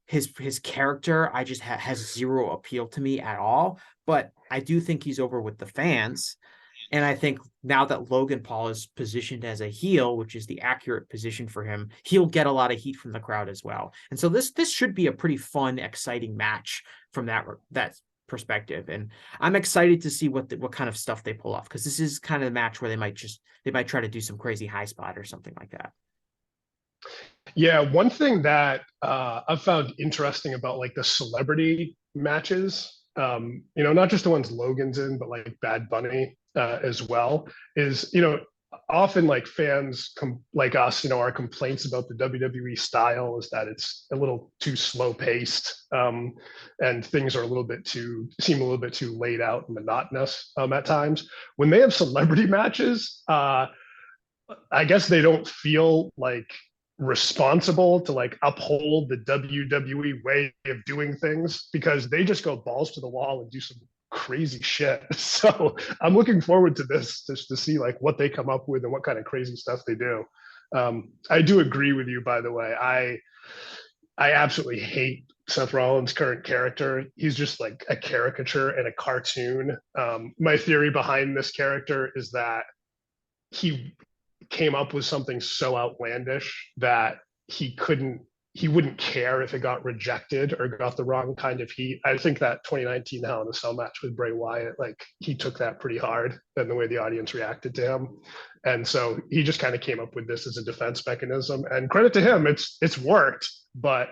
his character I just has zero appeal to me at all, but I do think he's over with the fans. And I think now that Logan Paul is positioned as a heel, which is the accurate position for him, he'll get a lot of heat from the crowd as well. And so this should be a pretty fun, exciting match from that perspective. And I'm excited to see what kind of stuff they pull off, because this is kind of the match where they might try to do some crazy high spot or something like that. Yeah, one thing that I've found interesting about like the celebrity matches, not just the ones Logan's in, but like Bad Bunny as well, is often like fans like us, our complaints about the WWE style is that it's a little too slow paced, and things are seem a little bit too laid out and monotonous at times. When they have celebrity matches, I guess they don't feel like responsible to like uphold the WWE way of doing things, because they just go balls to the wall and do some crazy shit. So I'm looking forward to this, just to see like what they come up with and what kind of crazy stuff they do. I do agree with you, by the way. I absolutely hate Seth Rollins' current character. He's just like a caricature and a cartoon. My theory behind this character is that he came up with something so outlandish that he wouldn't care if it got rejected or got the wrong kind of heat. I think that 2019 Hell in a Cell match with Bray Wyatt, like he took that pretty hard and the way the audience reacted to him. And so he just kind of came up with this as a defense mechanism. And credit to him, it's worked. But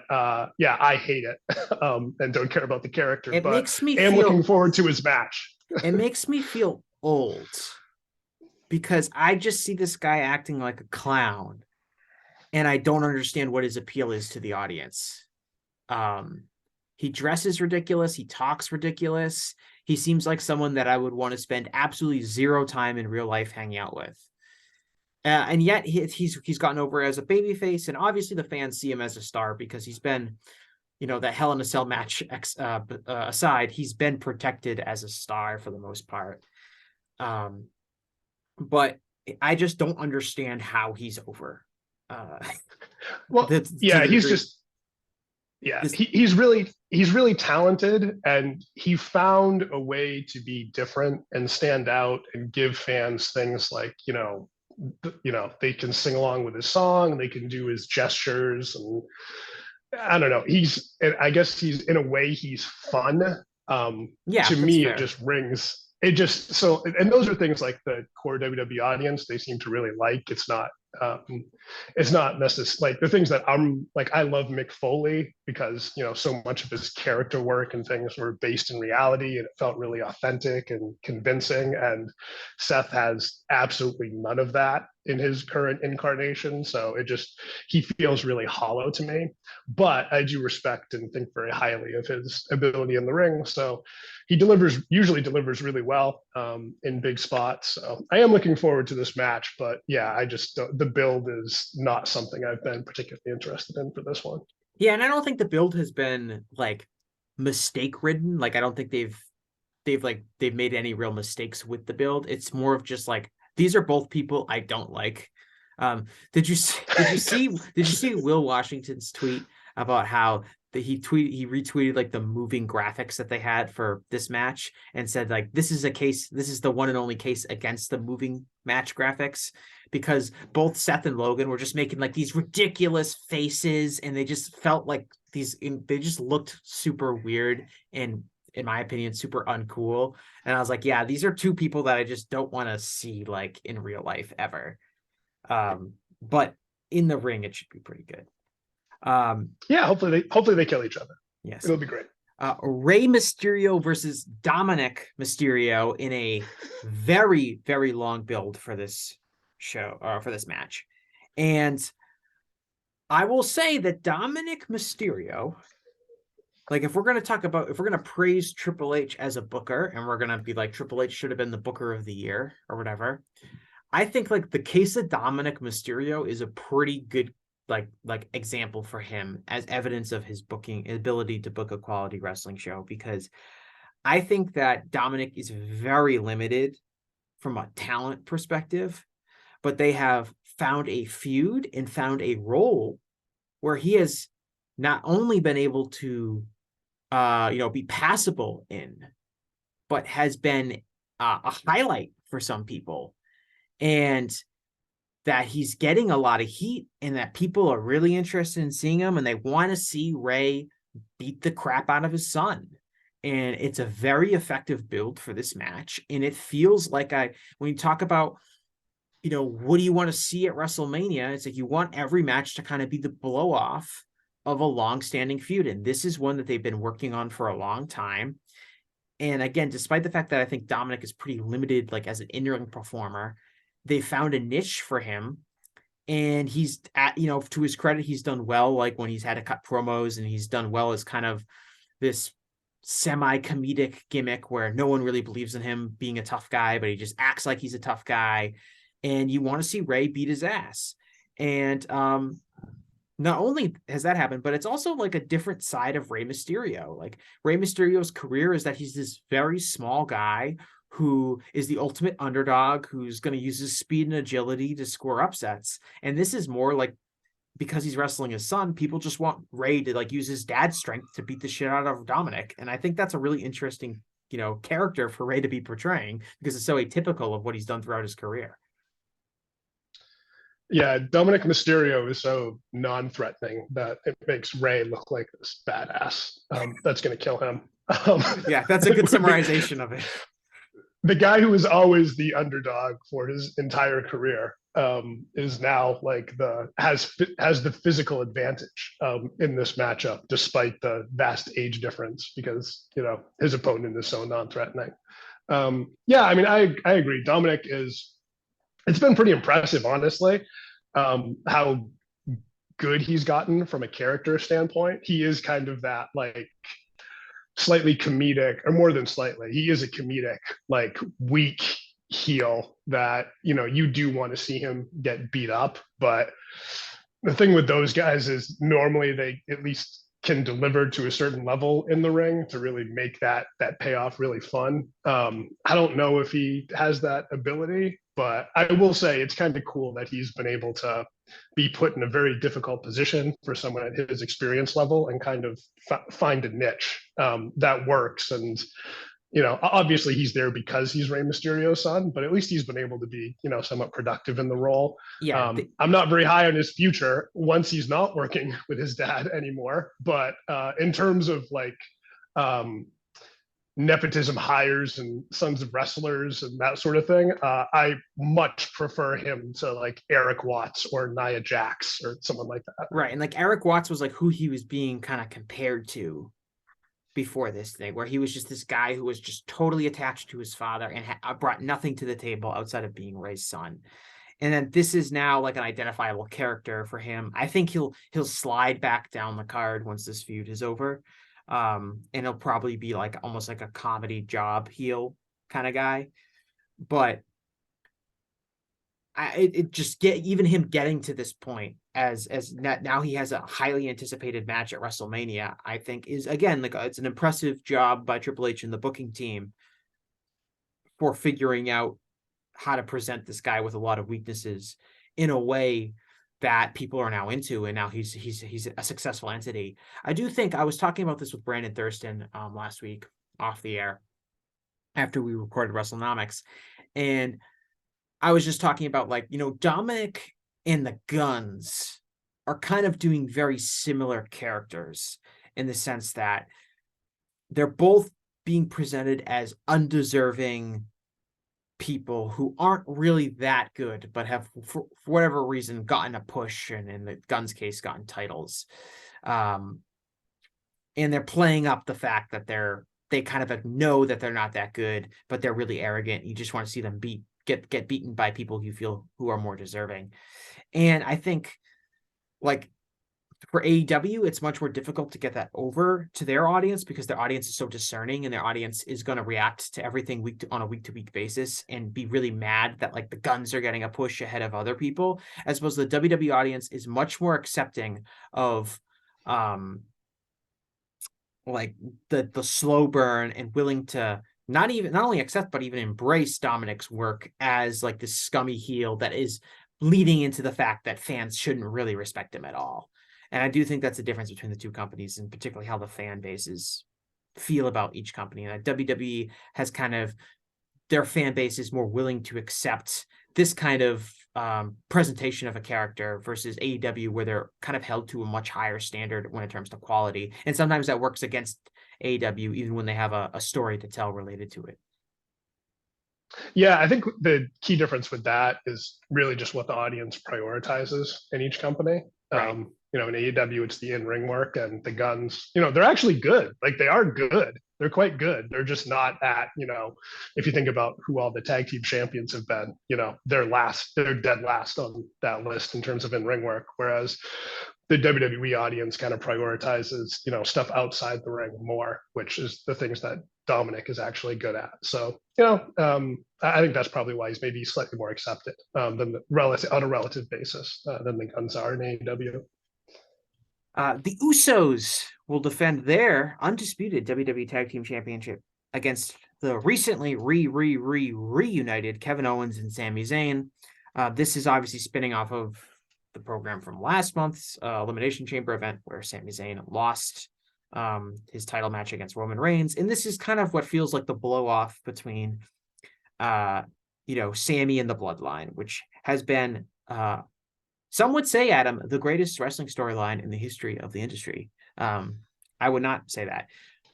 yeah, I hate it and don't care about the character. It but makes me am feel looking forward to his match. it makes me feel old because I just see this guy acting like a clown and I don't understand what his appeal is to the audience. He dresses ridiculous. He talks ridiculous. He seems like someone that I would want to spend absolutely zero time in real life hanging out with. And yet he's gotten over as a babyface, and obviously the fans see him as a star because he's been, that Hell in a Cell match aside, he's been protected as a star for the most part. But I just don't understand how he's over. Well, yeah, he's just he's really talented, and he found a way to be different and stand out and give fans things like they can sing along with his song, they can do his gestures, and I don't know. I guess he's in a way he's fun. Yeah, to that's me, fair. it just rings. It just so, and those are things like the core WWE audience they seem to really like. It's not necessarily like the things that I'm like. I love Mick Foley because so much of his character work and things were based in reality, and it felt really authentic and convincing. And Seth has absolutely none of that in his current incarnation, so he feels really hollow to me. But I do respect and think very highly of his ability in the ring. So he usually delivers really well in big spots. So I am looking forward to this match, but yeah, the build is not something I've been particularly interested in for this one. Yeah, and I don't think the build has been like mistake ridden. Like I don't think they've made any real mistakes with the build. It's more of just like these are both people I don't like. Did you see Will Washington's tweet about how he retweeted like the moving graphics that they had for this match and said like this is the one and only case against the moving match graphics, because both Seth and Logan were just making like these ridiculous faces and they just felt like they just looked super weird and, in my opinion, super uncool. And I was like, yeah, these are two people that I just don't want to see like in real life ever. But in the ring, it should be pretty good. Yeah, hopefully they kill each other. Yes, it'll be great. Rey Mysterio versus Dominic Mysterio in a very, very long build for this show, or for this match. And I will say that Dominic Mysterio, like if we're going to praise Triple H as a booker and we're going to be like Triple H should have been the booker of the year or whatever, I think like the case of Dominic Mysterio is a pretty good like example for him as evidence of his booking ability to book a quality wrestling show, because I think that Dominic is very limited from a talent perspective, but they have found a feud and found a role where he has not only been able to be passable in, but has been a highlight for some people, and that he's getting a lot of heat and that people are really interested in seeing him and they want to see Rey beat the crap out of his son. And it's a very effective build for this match. And it feels like when you talk about, what do you want to see at WrestleMania? It's like you want every match to kind of be the blow off of a long-standing feud. And this is one that they've been working on for a long time. And again, despite the fact that I think Dominic is pretty limited, like as an in-ring performer, they found a niche for him, and he's to his credit, he's done well, like when he's had to cut promos, and he's done well as kind of this semi-comedic gimmick where no one really believes in him being a tough guy, but he just acts like he's a tough guy. And you want to see Rey beat his ass. And not only has that happened, but it's also like a different side of Rey Mysterio. Like Rey Mysterio's career is that he's this very small guy who is the ultimate underdog, who's going to use his speed and agility to score upsets. And this is more like, because he's wrestling his son, people just want Rey to like use his dad's strength to beat the shit out of Dominic. And I think that's a really interesting, character for Rey to be portraying, because it's so atypical of what he's done throughout his career. Yeah, Dominic Mysterio is so non-threatening that it makes Ray look like this badass. That's going to kill him. Yeah, that's a good summarization of it. The guy who was always the underdog for his entire career is now like has the physical advantage in this matchup, despite the vast age difference, because his opponent is so non-threatening. Yeah, I mean, I agree. Dominic is. It's been pretty impressive, honestly, how good he's gotten from a character standpoint. He is kind of that like slightly comedic, or more than slightly, he is a comedic, like weak heel that you do want to see him get beat up. But the thing with those guys is normally they at least can deliver to a certain level in the ring to really make that payoff really fun. I don't know if he has that ability, but I will say it's kind of cool that he's been able to be put in a very difficult position for someone at his experience level and kind of find a niche that works. And obviously he's there because he's Rey Mysterio's son, but at least he's been able to be, somewhat productive in the role. Yeah, I'm not very high on his future once he's not working with his dad anymore. But in terms of like nepotism hires and sons of wrestlers and that sort of thing, I much prefer him to like Eric Watts or Nia Jax or someone like that. right. And like Eric Watts was like who he was being kind of compared to before this thing, where he was just this guy who was just totally attached to his father and brought nothing to the table outside of being Ray's son. And then this is now like an identifiable character for him. I think he'll slide back down the card once this feud is over. And he'll probably be like almost like a comedy job heel kind of guy. But it just even him getting to this point as now he has a highly anticipated match at WrestleMania, I think is again like it's an impressive job by Triple H and the booking team for figuring out how to present this guy with a lot of weaknesses in a way that people are now into, and now he's a successful entity. I do think I was talking about this with Brandon Thurston last week off the air after we recorded WrestleNomics, and I was just talking about like, Dominic and the Guns are kind of doing very similar characters in the sense that they're both being presented as undeserving people who aren't really that good, but have, for whatever reason, gotten a push, and in the Guns case, gotten titles. And they're playing up the fact that they kind of know that they're not that good, but they're really arrogant. You just want to see them get beaten by people you feel who are more deserving. And I think like for AEW, it's much more difficult to get that over to their audience because their audience is so discerning, and their audience is going to react to everything on a week-to-week basis and be really mad that like the Guns are getting a push ahead of other people. As opposed to the WWE audience is much more accepting of like the slow burn and willing to not only accept but even embrace Dominic's work as like this scummy heel that is leading into the fact that fans shouldn't really respect him at all. And I do think that's the difference between the two companies, and particularly how the fan bases feel about each company. And that WWE has kind of, their fan base is more willing to accept this kind of presentation of a character versus AEW, where they're kind of held to a much higher standard when it comes to quality. And sometimes that works against AEW, even when they have a story to tell related to it. Yeah, I think the key difference with that is really just what the audience prioritizes in each company. Right. In AEW, it's the in-ring work, and the Guns, they're actually good. Like they are good. They're quite good. They're just not at, if you think about who all the tag team champions have been, they're dead last on that list in terms of in-ring work. Whereas the WWE audience kind of prioritizes, stuff outside the ring more, which is the things that Dominic is actually good at. So, you know, I think that's probably why he's maybe slightly more accepted than the relative on a relative basis than the Guns are in AEW. The Usos will defend their undisputed WWE Tag Team Championship against the recently reunited Kevin Owens and Sami Zayn. This is obviously spinning off of the program from last month's Elimination Chamber event where Sami Zayn lost his title match against Roman Reigns. And this is kind of what feels like the blow off between, Sami and the Bloodline, which has been some would say, Adam, the greatest wrestling storyline in the history of the industry. I would not say that,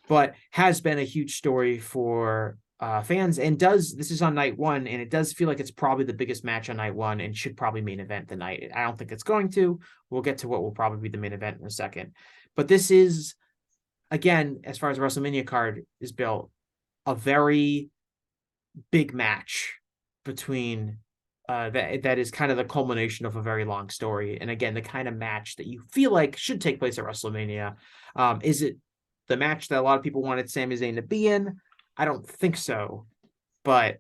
but has been a huge story for fans and this is on night one, and it does feel like it's probably the biggest match on night one and should probably main event the night. I don't think it's going to. We'll get to what will probably be the main event in a second. But this is, again, as far as the WrestleMania card is built, a very big match between that is kind of the culmination of a very long story. And again, the kind of match that you feel like should take place at WrestleMania. Is it the match that a lot of people wanted Sami Zayn to be in? I don't think so. But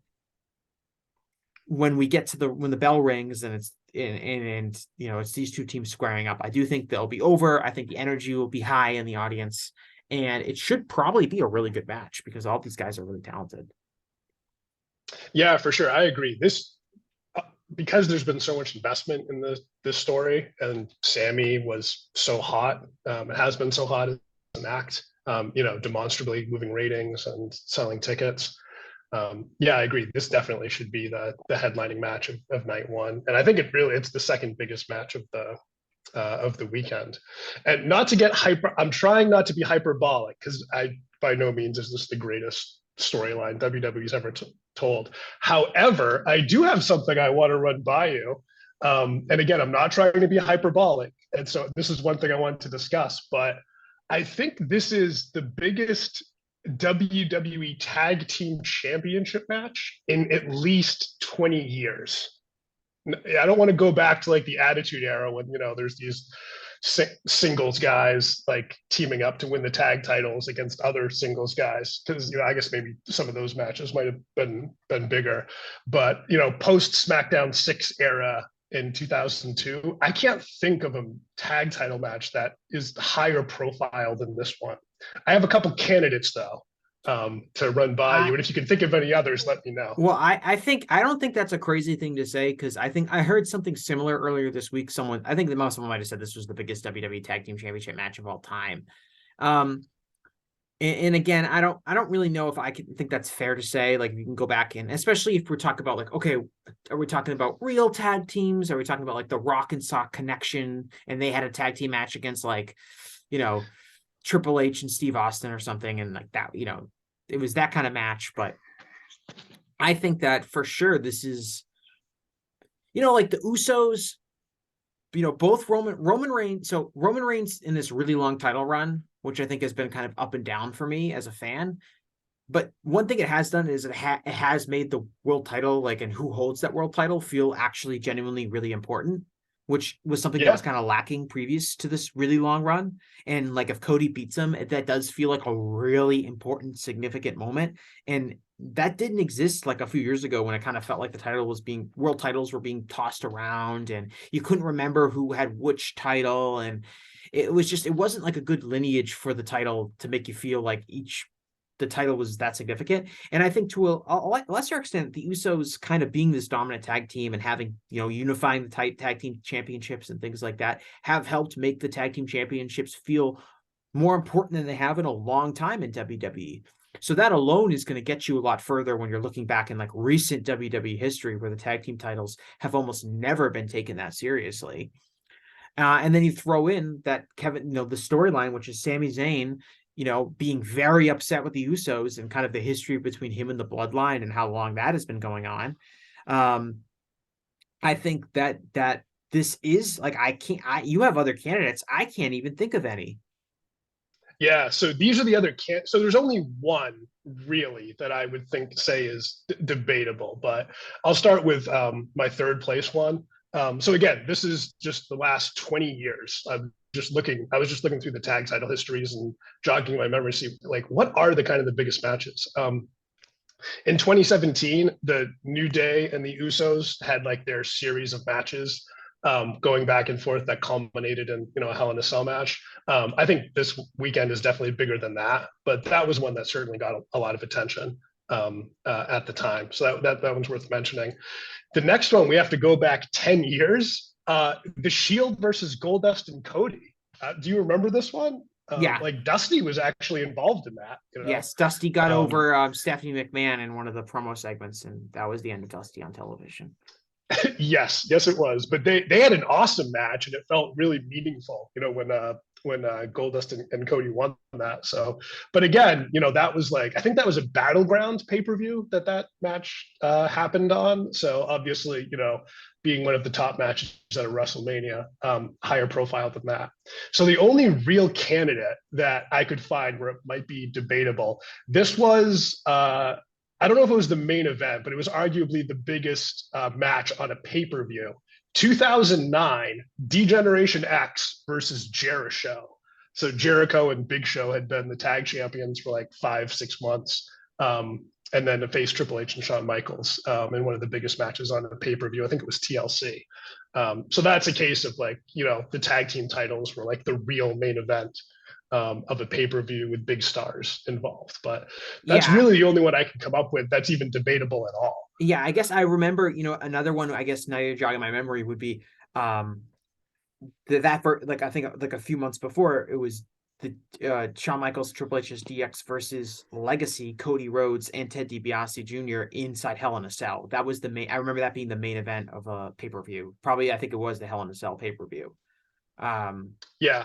when we get to when the bell rings and it's it's these two teams squaring up, I do think they'll be over. I think the energy will be high in the audience, and it should probably be a really good match because all these guys are really talented. Yeah, for sure. I agree. This because there's been so much investment in this story, and Sami was so hot. It has been so hot as an act. Demonstrably moving ratings and selling tickets. Yeah, I agree. This definitely should be the headlining match of night one, and I think it's the second biggest match of the weekend. And not to get hyper, I'm trying not to be hyperbolic because I by no means is this the greatest storyline WWE's ever told. However, I do have something I want to run by you. And again, I'm not trying to be hyperbolic. And so this is one thing I want to discuss, but I think this is the biggest WWE Tag Team Championship match in at least 20 years. I don't want to go back to like the Attitude Era when, there's these singles guys like teaming up to win the tag titles against other singles guys, because I guess maybe some of those matches might have been bigger, but post SmackDown 6 era in 2002, I can't think of a tag title match that is higher profile than this one. I have a couple candidates though to run by you, and if you can think of any others, let me know. Well, I don't think that's a crazy thing to say, because I think I heard something similar earlier this week. I think that most of them might have said this was the biggest WWE Tag Team Championship match of all time. And again, I don't really know if I can think that's fair to say. Like, you can go back and especially if we're talking about like, okay, are we talking about real tag teams? Are we talking about like the Rock and Sock Connection and they had a tag team match against like, Triple H and Steve Austin or something, and like that, it was that kind of match. But I think that for sure this is, like the Usos, both Roman Reigns. So Roman Reigns in this really long title run, which I think has been kind of up and down for me as a fan. But one thing it has done is it has made the world title, like, and who holds that world title, feel actually genuinely really important, which was something that was kind of lacking previous to this really long run. And like, if Cody beats him, that does feel like a really important, significant moment. And that didn't exist like a few years ago when it kind of felt like world titles were being tossed around and you couldn't remember who had which title. And it wasn't like a good lineage for the title to make you feel like the title was that significant. And I think to a lesser extent, the Usos kind of being this dominant tag team and having, unifying the tag team championships and things like that have helped make the tag team championships feel more important than they have in a long time in WWE. So that alone is going to get you a lot further when you're looking back in like recent WWE history where the tag team titles have almost never been taken that seriously. And then you throw in that Kevin, the storyline, which is Sami Zayn, being very upset with the Usos and kind of the history between him and the Bloodline and how long that has been going on. I think that this is like, you have other candidates. I can't even think of any. Yeah, so these are the other so there's only one really that I would say is debatable, but I'll start with my third place one. So again, this is just the last 20 years of just looking through the tag title histories and jogging my memory, see like what are the kind of the biggest matches. In 2017, the New Day and the Usos had like their series of matches, going back and forth that culminated in a Hell in a Cell match. I think this weekend is definitely bigger than that, but that was one that certainly got a lot of attention at the time. So that one's worth mentioning. The next one, we have to go back 10 years. The Shield versus Goldust and Cody. Do you remember this one? Yeah. Like Dusty was actually involved in that. Yes, Dusty got over Stephanie McMahon in one of the promo segments, and that was the end of Dusty on television. yes, it was. But they had an awesome match, and it felt really meaningful. When Goldust and Cody won that. So, but again, that was like, I think that was a Battleground pay-per-view that match happened on. So obviously, being one of the top matches at a WrestleMania, higher profile than that. So the only real candidate that I could find where it might be debatable, this was, I don't know if it was the main event, but it was arguably the biggest match on a pay-per-view. 2009, D-Generation X versus Jericho. So Jericho and Big Show had been the tag champions for like 5-6 months, and then to face Triple H and Shawn Michaels in one of the biggest matches on the pay-per-view. I think it was TLC. So that's a case of like, the tag team titles were like the real main event of a pay-per-view with big stars involved. But that's really the only one I can come up with that's even debatable at all. Yeah, I guess I remember, another one, I guess now you're jogging my memory, would be I think like a few months before, it was the Shawn Michaels Triple H's DX versus Legacy, Cody Rhodes and Ted DiBiase Jr. inside Hell in a Cell. That was I remember that being the main event of a pay-per-view. Probably, I think it was the Hell in a Cell pay-per-view. Yeah.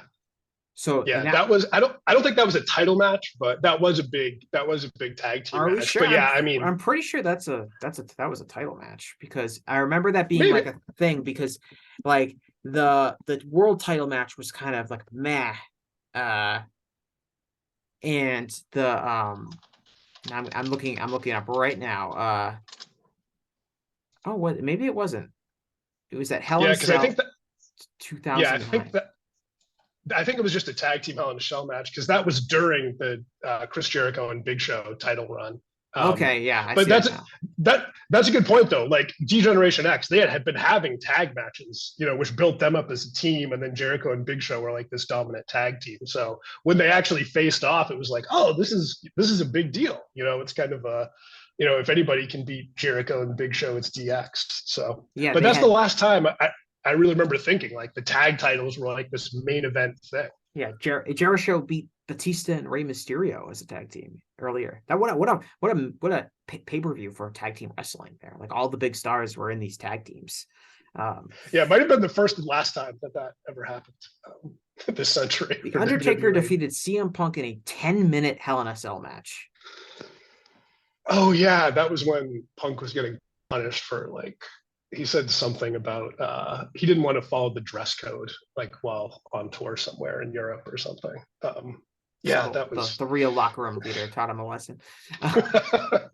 So that was, I don't think that was a title match, but that was a big tag team match. Sure? But yeah, I mean, I'm pretty sure that was a title match, because I remember that being like a thing, because like the world title match was kind of like meh, and the I'm looking up right now. Maybe it wasn't. It was that Hell in a Cell. I think that 2009. Yeah, I think it was just a tag team Hell in a Cell match, because that was during the Chris Jericho and Big Show title run. Okay, yeah, but that's a good point though. Like D-Generation X, they had been having tag matches, which built them up as a team, and then Jericho and Big Show were like this dominant tag team. So when they actually faced off, it was like, oh, this is a big deal. It's kind of a, if anybody can beat Jericho and Big Show, it's DX. So yeah, but that's the last time I really remember thinking like the tag titles were like this main event thing. Yeah, Jericho beat Batista and Rey Mysterio as a tag team earlier. That what a pay-per-view for tag team wrestling there. Like all the big stars were in these tag teams. It might have been the first and last time that ever happened this century. The Undertaker defeated CM Punk in a 10-minute Hell in a Cell match. Oh yeah, that was when Punk was getting punished for like, he said something about he didn't want to follow the dress code like while on tour somewhere in Europe or something. That was the real locker room leader taught him a lesson.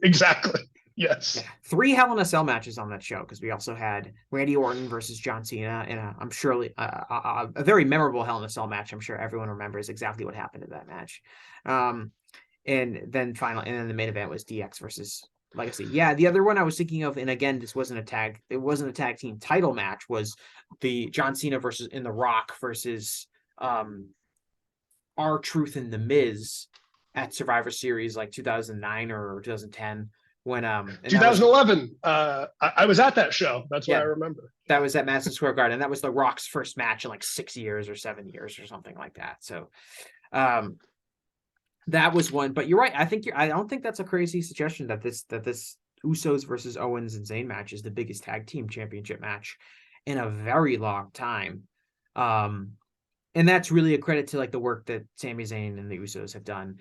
Exactly. Yes. Yeah. 3 Hell in a Cell matches on that show, because we also had Randy Orton versus John Cena in I'm surely a very memorable Hell in a Cell match. I'm sure everyone remembers exactly what happened in that match. And then the main event was DX versus Legacy. Yeah, the other one I was thinking of, and again, it wasn't a tag team title match, was the John Cena versus The Rock versus R-Truth and The Miz at Survivor Series like 2009 or 2010 when 2011. I was at that show. That's what I remember. That was at Madison Square Garden. That was The Rock's first match in like 6 years or 7 years or something like that. So that was one, but you're right. I don't think that's a crazy suggestion that this Usos versus Owens and Zayn match is the biggest tag team championship match in a very long time. And that's really a credit to like the work that Sami Zayn and the Usos have done.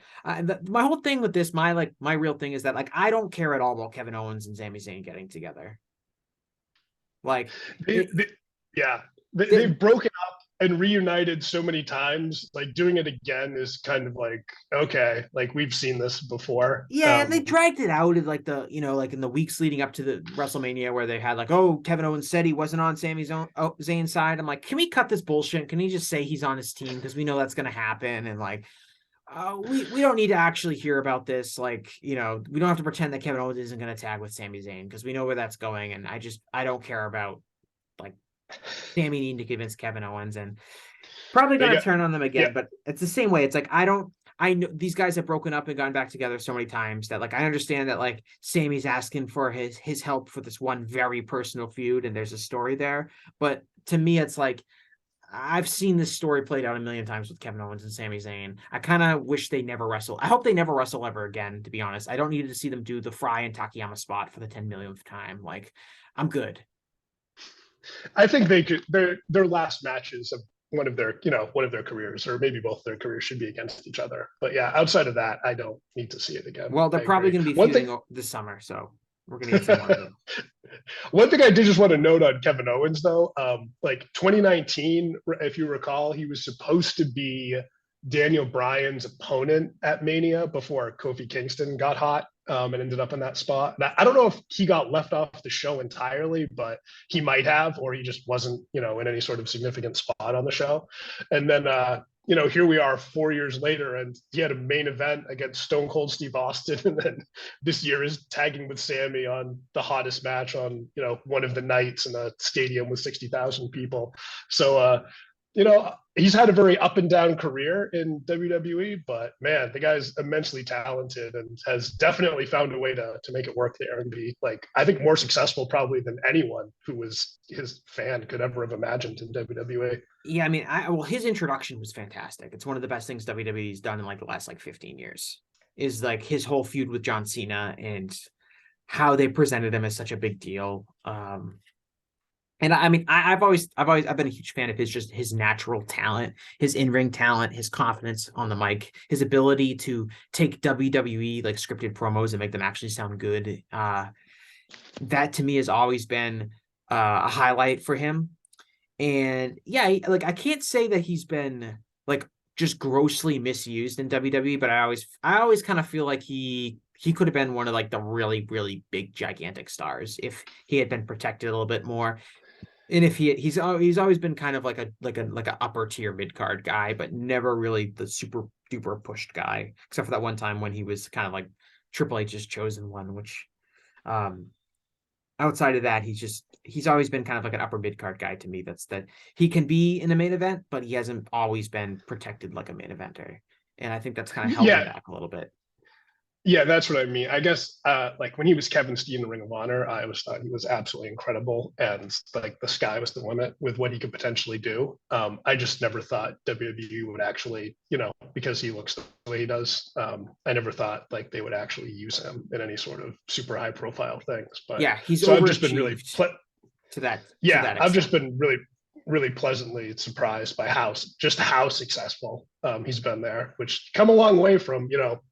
My whole thing with this, my real thing is that like I don't care at all about Kevin Owens and Sami Zayn getting together. Like they've broken up and reunited so many times, like doing it again is kind of like, okay, like we've seen this before. Yeah, and they dragged it out in like like in the weeks leading up to the WrestleMania where they had like, oh, Kevin Owens said he wasn't on Zayn's side. I'm like, can we cut this bullshit? Can he just say he's on his team? Because we know that's gonna happen. And like, we don't need to actually hear about this. Like, we don't have to pretend that Kevin Owens isn't gonna tag with Sami Zayn because we know where that's going. And I don't care about like Sami needing to convince Kevin Owens and probably they gonna got, turn on them yeah, again. But it's the same way. It's like I know these guys have broken up and gone back together so many times that like I understand that like Sami's asking for his help for this one very personal feud and there's a story there. But to me, it's like I've seen this story played out a million times with Kevin Owens and Sami Zayn. I kind of wish they never wrestle. I hope they never wrestle ever again, to be honest. I don't need to see them do the Fry and Takayama spot for the 10 millionth time. Like, I'm good. I think they could their last matches of one of their careers, or maybe both their careers, should be against each other. But yeah, outside of that, I don't need to see it again. Well, they're I probably agree. going to be One thing feuding this summer, so we're going to get some more of them. One thing I did just want to note on Kevin Owens, though, like 2019, if you recall, he was supposed to be Daniel Bryan's opponent at Mania before Kofi Kingston got hot, and ended up in that spot. And I don't know if he got left off the show entirely, but he might have, or he just wasn't, in any sort of significant spot on the show. And then, here we are 4 years later, and he had a main event against Stone Cold Steve Austin, and then this year is tagging with Sami on the hottest match on, one of the nights in a stadium with 60,000 people. So, he's had a very up and down career in WWE, but man, the guy's immensely talented and has definitely found a way to make it work there and be like, I think, more successful probably than anyone who was his fan could ever have imagined in WWE. Yeah, I mean, well, his introduction was fantastic. It's one of the best things WWE's done in like the last like 15 years. Is like his whole feud with John Cena and how they presented him as such a big deal. And I mean, I've been a huge fan of his natural talent, his in-ring talent, his confidence on the mic, his ability to take WWE like scripted promos and make them actually sound good. That to me has always been a highlight for him. And yeah, like I can't say that he's been like just grossly misused in WWE, but I always kind of feel like he could have been one of like the really, really big, gigantic stars if he had been protected a little bit more. And if he's always been kind of like a upper tier mid card guy, but never really the super duper pushed guy, except for that one time when he was kind of like Triple H's chosen one, which outside of that, he's always been kind of like an upper mid card guy to me. That he can be in a main event, but he hasn't always been protected like a main eventer. And I think that's kind of held him back a little bit. Yeah, that's what I mean. I guess like when he was Kevin Steen in Ring of Honor, I always thought he was absolutely incredible, and like the sky was the limit with what he could potentially do. I just never thought WWE would actually, because he looks the way he does. I never thought like they would actually use him in any sort of super high profile things. But yeah, he's so I've just been really to that. I've just been really pleasantly surprised by how successful he's been there, which come a long way from,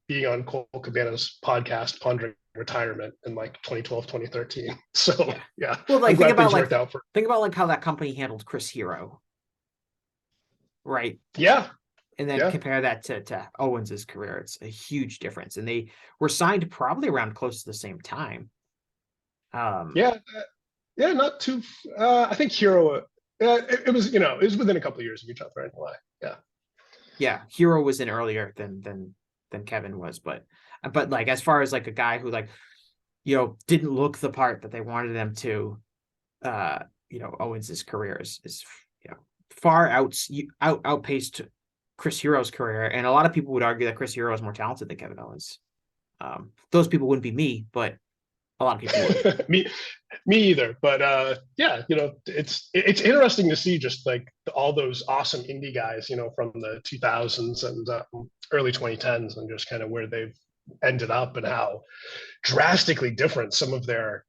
being on Cole Cabana's podcast, Pondering Retirement in like 2012, 2013. So yeah. Well, like think about like how that company handled Chris Hero. Right. Yeah. And then compare that to Owens's career. It's a huge difference. And they were signed probably around close to the same time. Not too I think Hero it was, it was within a couple of years of each other anyway. Yeah, Hero was in earlier than Kevin was, but like as far as like a guy who like didn't look the part that they wanted him to, Owens's career is far outpaced Chris Hero's career, and a lot of people would argue that Chris Hero is more talented than Kevin Owens. Those people wouldn't be me, but a lot of people would. me either, but it's interesting to see just like all those awesome indie guys, from the 2000s and early 2010s, and just kind of where they've ended up and how drastically different some of their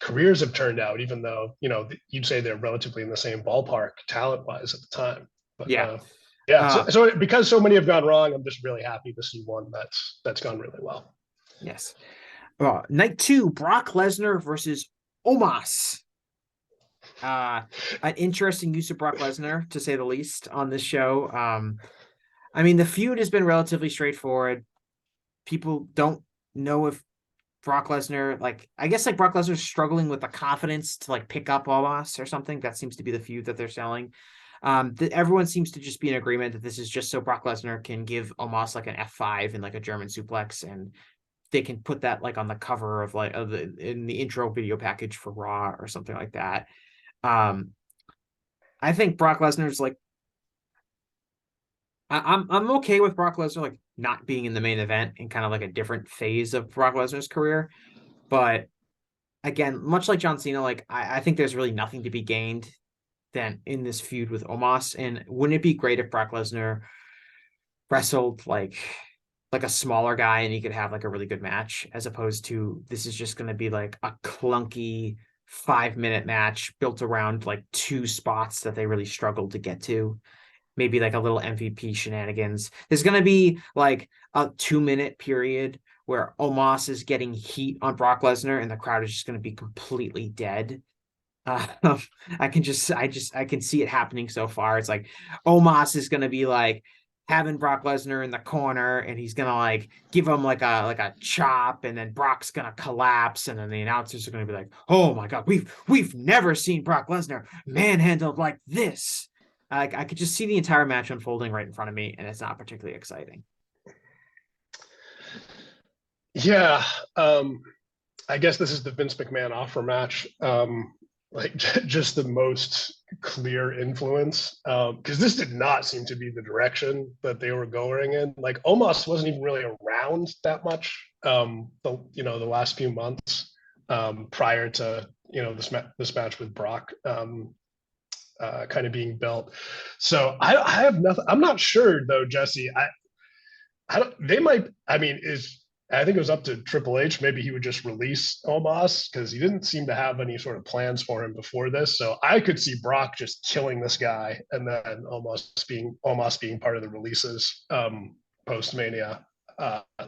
careers have turned out, even though you'd say they're relatively in the same ballpark talent wise at the time. But so because so many have gone wrong, I'm just really happy to see one that's gone really well. Yes. Night 2, Brock Lesnar versus Omos. An interesting use of Brock Lesnar, to say the least, on this show. I mean, the feud has been relatively straightforward. People don't know if Brock Lesnar, like, I guess like Brock Lesnar's struggling with the confidence to like pick up Omos or something. That seems to be the feud that they're selling. Everyone seems to just be in agreement that this is just so Brock Lesnar can give Omos like an F5 and like a German suplex, and they can put that like on the cover of like in the intro video package for Raw or something like that. Um, I think Brock Lesnar's like I'm okay with Brock Lesnar like not being in the main event in kind of like a different phase of Brock Lesnar's career. But again, much like John Cena, like I think there's really nothing to be gained then in this feud with Omos. And wouldn't it be great if Brock Lesnar wrestled like a smaller guy and he could have like a really good match, as opposed to this is just going to be like a clunky 5 minute match built around like two spots that they really struggled to get to, maybe like a little MVP shenanigans. There's going to be like a 2 minute period where Omos is getting heat on Brock Lesnar and the crowd is just going to be completely dead. Uh, I can see it happening so far. It's like Omos is going to be like having Brock Lesnar in the corner and he's going to like give him like a chop, and then Brock's going to collapse, and then the announcers are going to be like, "Oh my God, we've never seen Brock Lesnar manhandled like this." I could just see the entire match unfolding right in front of me, and it's not particularly exciting. Yeah, I guess this is the Vince McMahon offer match. Like just the most clear influence, because this did not seem to be the direction that they were going in. Like Omos wasn't even really around that much. The last few months prior to this match with Brock. Kind of being built. So I have nothing. I'm not sure though, Jesse. I don't. They might. I mean, I think it was up to Triple H. Maybe he would just release Omos because he didn't seem to have any sort of plans for him before this. So I could see Brock just killing this guy and then Omos being part of the releases post Mania.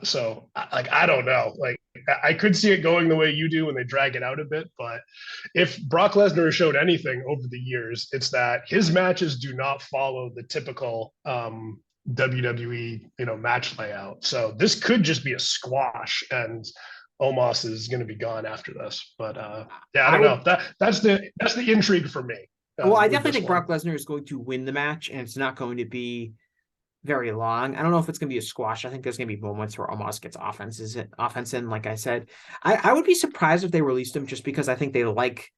So like I don't know. Like I could see it going the way you do when they drag it out a bit, but if Brock Lesnar has showed anything over the years, it's that his matches do not follow the typical WWE, match layout. So this could just be a squash, and Omos is going to be gone after this. But yeah, I I don't know. would That's the intrigue for me Well, I with definitely this think one. Brock Lesnar is going to win the match, and it's not going to be very long. I don't know if it's going to be a squash. I think there's going to be moments where Omos gets offense in. Like I said, I would be surprised if they released him, just because I think they like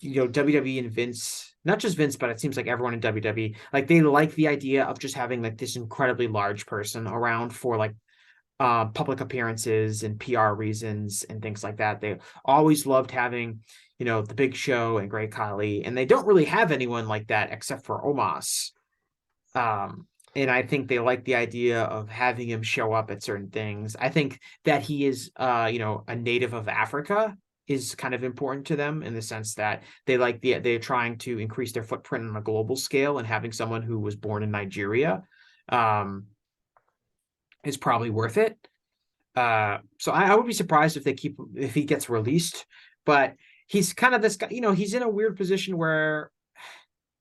WWE and Vince, not just Vince, but it seems like everyone in WWE, like they like the idea of just having like this incredibly large person around for like public appearances and PR reasons and things like that. They always loved having, the Big Show and Great Khali, and they don't really have anyone like that except for Omos. And I think they like the idea of having him show up at certain things. I think that he is, a native of Africa is kind of important to them, in the sense that they're trying to increase their footprint on a global scale, and having someone who was born in Nigeria um, is probably worth it. So I would be surprised if he gets released, but he's kind of this guy, he's in a weird position where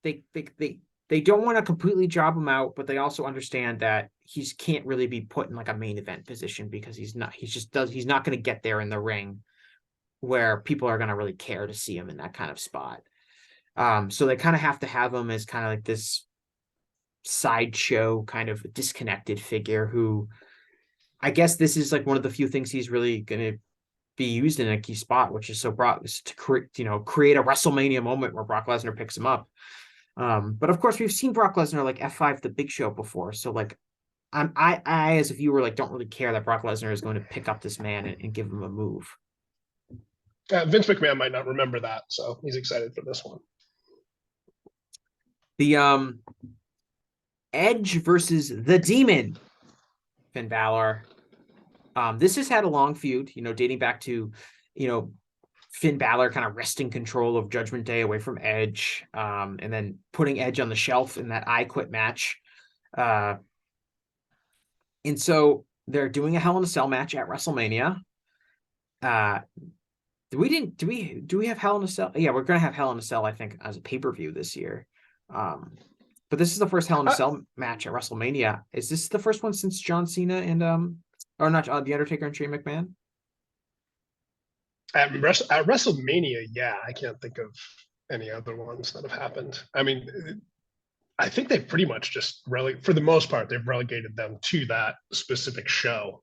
they they they they don't want to completely job him out, but they also understand that he can't really be put in like a main event position, because he's not going to get there in the ring where people are going to really care to see him in that kind of spot. So they kind of have to have him as kind of like this sideshow kind of disconnected figure who, I guess this is like one of the few things he's really going to be used in a key spot, which is to create a WrestleMania moment where Brock Lesnar picks him up. But of course we've seen Brock Lesnar like F5 the Big Show before, so like I as a viewer like don't really care that Brock Lesnar is going to pick up this man and give him a move. Vince McMahon might not remember that, so he's excited for this one. The Edge versus the Demon, Finn Balor. This has had a long feud, dating back to, Finn Balor kind of wresting control of Judgment Day away from Edge, and then putting Edge on the shelf in that I Quit match. And so they're doing a Hell in a Cell match at WrestleMania. Do we have Hell in a Cell? Yeah, we're gonna have Hell in a Cell, I think, as a pay-per-view this year. But this is the first Hell in a I, Cell match at WrestleMania. Is this the first one since John Cena and or not, The Undertaker and Shane McMahon? at WrestleMania, yeah, I can't think of any other ones that have happened. I mean, I think they pretty much just for the most part, they've relegated them to that specific show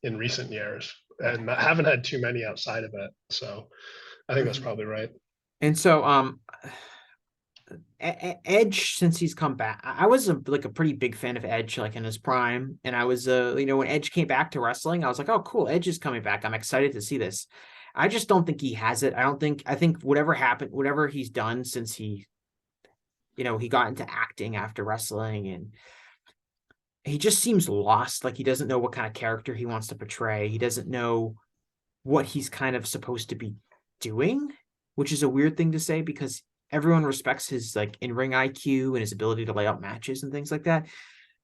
in recent years, Yeah. and I haven't had too many outside of it. So I think that's Mhm. probably right. And so Edge, since he's come back, I was like a pretty big fan of Edge, like in his prime, and I was when Edge came back to wrestling, I was like, oh cool, Edge is coming back. I'm excited to see this. I just don't think he has it. I think whatever happened, whatever he's done since he got into acting after wrestling, and he just seems lost. Like he doesn't know what kind of character he wants to portray. He doesn't know what he's kind of supposed to be doing, which is a weird thing to say because everyone respects his like in-ring IQ and his ability to lay out matches and things like that.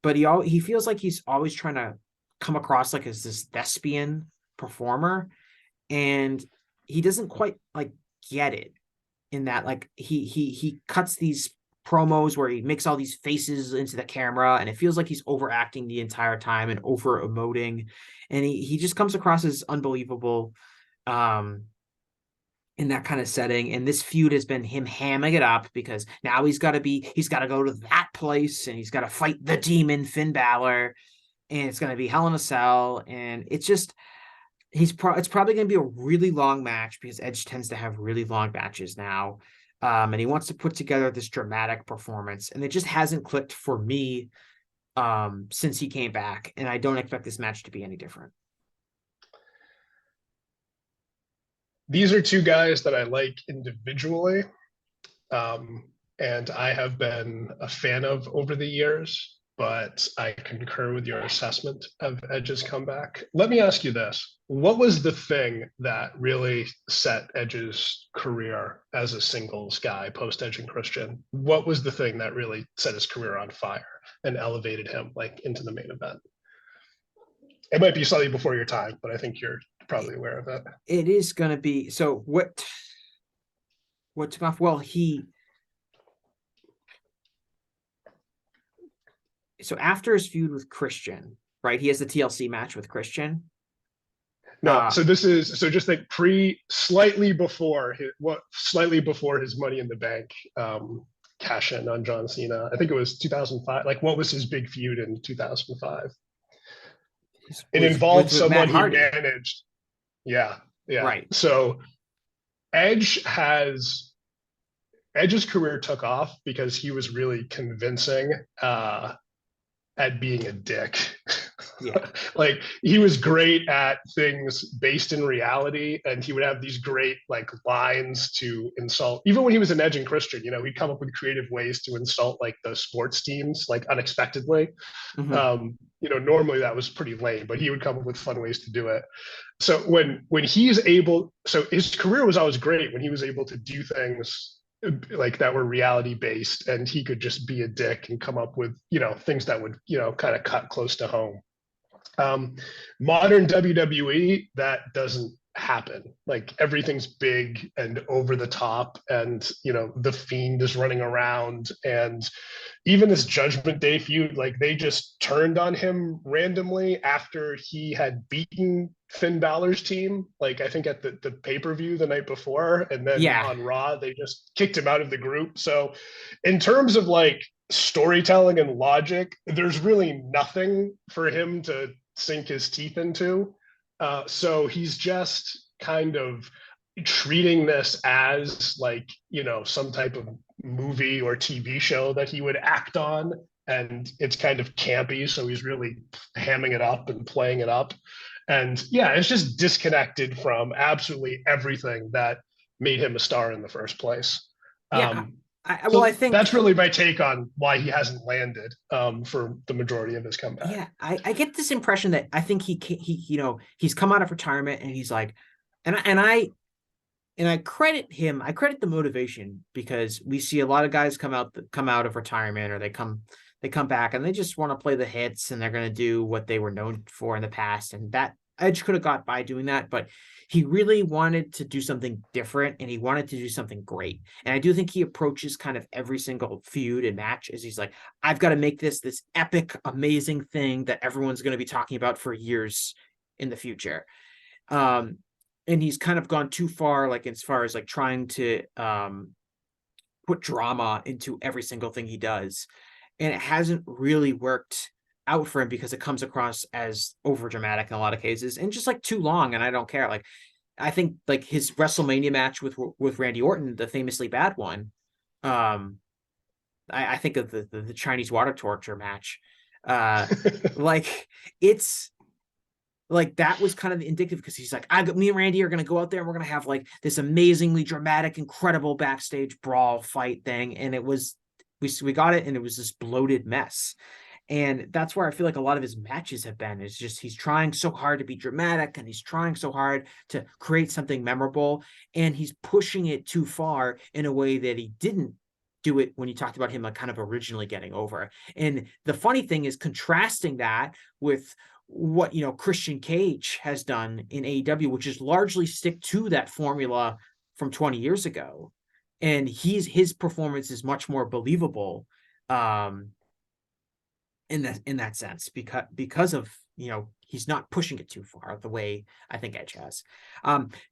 But he feels like he's always trying to come across like as this thespian performer, and he doesn't quite like get it in that like he cuts these promos where he makes all these faces into the camera and it feels like he's overacting the entire time and over emoting, and he just comes across as unbelievable um in that kind of setting. And this feud has been him hamming it up because now he's got to go to that place and he's got to fight the demon Finn Balor, and it's going to be Hell in a Cell, and it's just it's probably going to be a really long match because Edge tends to have really long matches now. And he wants to put together this dramatic performance, and it just hasn't clicked for me since he came back. And I don't expect this match to be any different. These are two guys that I like individually, um, and I have been a fan of over the years. But I concur with your assessment of Edge's comeback. Let me ask you this. What was the thing that really set Edge's career as a singles guy post Edge and Christian? What was the thing that really set his career on fire and elevated him like into the main event? It might be slightly before your time, but I think you're It, probably aware of it. it is going to be so. What took off? Well, so after his feud with Christian, right? He has the TLC match with Christian. No, Uh so this is so just like slightly before his Money in the Bank cash in on John Cena. I think it was 2005. Like, what was his big feud in 2005? It involved with Matt someone he Hardy, managed. Yeah, yeah. right? So Edge has Edge's career took off because he was really convincing at being a dick. Yeah, Like he was great at things based in reality, and he would have these great like lines to insult. Even when he was an Edge and Christian, he'd come up with creative ways to insult like the sports teams, like unexpectedly. mm-hmm. Normally that was pretty lame, but he would come up with fun ways to do it. So so his career was always great when he was able to do things like that were reality based, and he could just be a dick and come up with things that would kind of cut close to home. um, Modern WWE, that doesn't happen. Like everything's big and over the top, and the Fiend is running around, and even this Judgment Day feud, like they just turned on him randomly after he had beaten Finn Balor's team, like I think at the pay-per-view the night before, and then Yeah, on Raw they just kicked him out of the group. So in terms of like storytelling and logic, there's really nothing for him to sink his teeth into. So he's just kind of treating this as like, some type of movie or TV show that he would act on. And it's kind of campy. So he's really hamming it up and playing it up. And yeah, it's just disconnected from absolutely everything that made him a star in the first place. yeah. Um, Well, I so think that's really my take on why he hasn't landed for the majority of his comeback. yeah, I get this impression that I think he's come out of retirement and he's like, and I credit him. I credit the motivation because we see a lot of guys come out of retirement, or they come back and they just want to play the hits and they're going to do what they were known for in the past, and Edge could have got by doing that, but he really wanted to do something different and he wanted to do something great. And I do think he approaches kind of every single feud and match as he's like, I've got to make this epic, amazing thing that everyone's going to be talking about for years in the future. Um, and he's kind of gone too far, like as far as like trying to put drama into every single thing he does. And it hasn't really worked out for him because it comes across as over dramatic in a lot of cases and just like too long. And I don't care. Like, I think like his WrestleMania match with Randy Orton, the famously bad one. Um, I think of the Chinese water torture match. Like it's like that was kind of indicative because he's like, me and Randy are gonna go out there and we're gonna have like this amazingly dramatic, incredible backstage brawl fight thing, and it was we got it, and it was this bloated mess. And that's where I feel like a lot of his matches have been. Is just he's trying so hard to be dramatic and he's trying so hard to create something memorable, and he's pushing it too far in a way that he didn't do it when you talked about him like kind of originally getting over. And the funny thing is contrasting that with what Christian Cage has done in AEW, which is largely stick to that formula from 20 years ago. And his performance is much more believable in that sense because of he's not pushing it too far the way I think Edge has.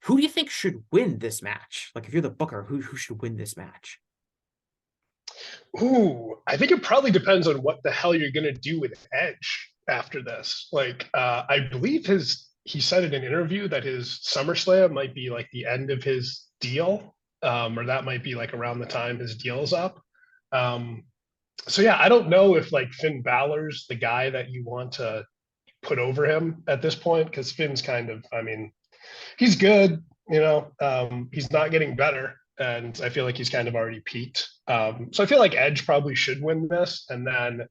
Who do you think should win this match? Like if you're the booker, who should win this match? Ooh, I think it probably depends on what the hell you're gonna do with Edge after this. Like, I believe he said in an interview that his SummerSlam might be like the end of his deal, or that might be like around the time his deal's up. Um, so yeah, I don't know if like Finn Balor's the guy that you want to put over him at this point because Finn's kind of, I mean, he's good, he's not getting better, and I feel like he's kind of already peaked. So I feel like Edge probably should win this, and then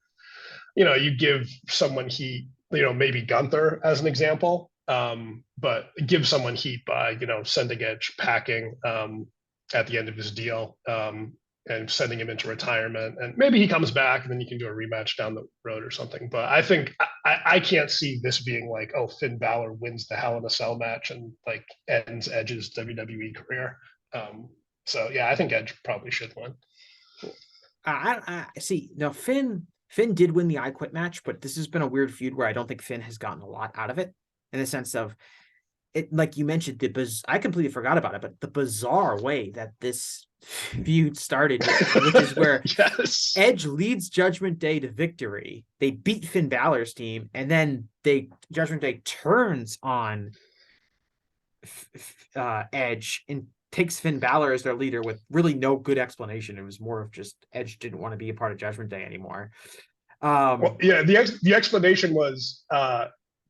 you give someone heat, maybe Gunther as an example, but give someone heat by sending Edge packing at the end of his deal. And sending him into retirement, and maybe he comes back, and then you can do a rematch down the road or something. But I think I can't see this being like, oh, Finn Balor wins the Hell in a Cell match and like ends Edge's WWE career. So yeah, I think Edge probably should win. I see. Now Finn did win the I Quit match, but this has been a weird feud where I don't think Finn has gotten a lot out of it in the sense of it. Like you mentioned, I completely forgot about it, but the bizarre way that this feud started, which is where yes. Edge leads Judgment Day to victory. They beat Finn Balor's team, and then Judgment Day turns on Edge and takes Finn Balor as their leader with really no good explanation. It was more of just Edge didn't want to be a part of Judgment Day anymore. Well, yeah, the explanation was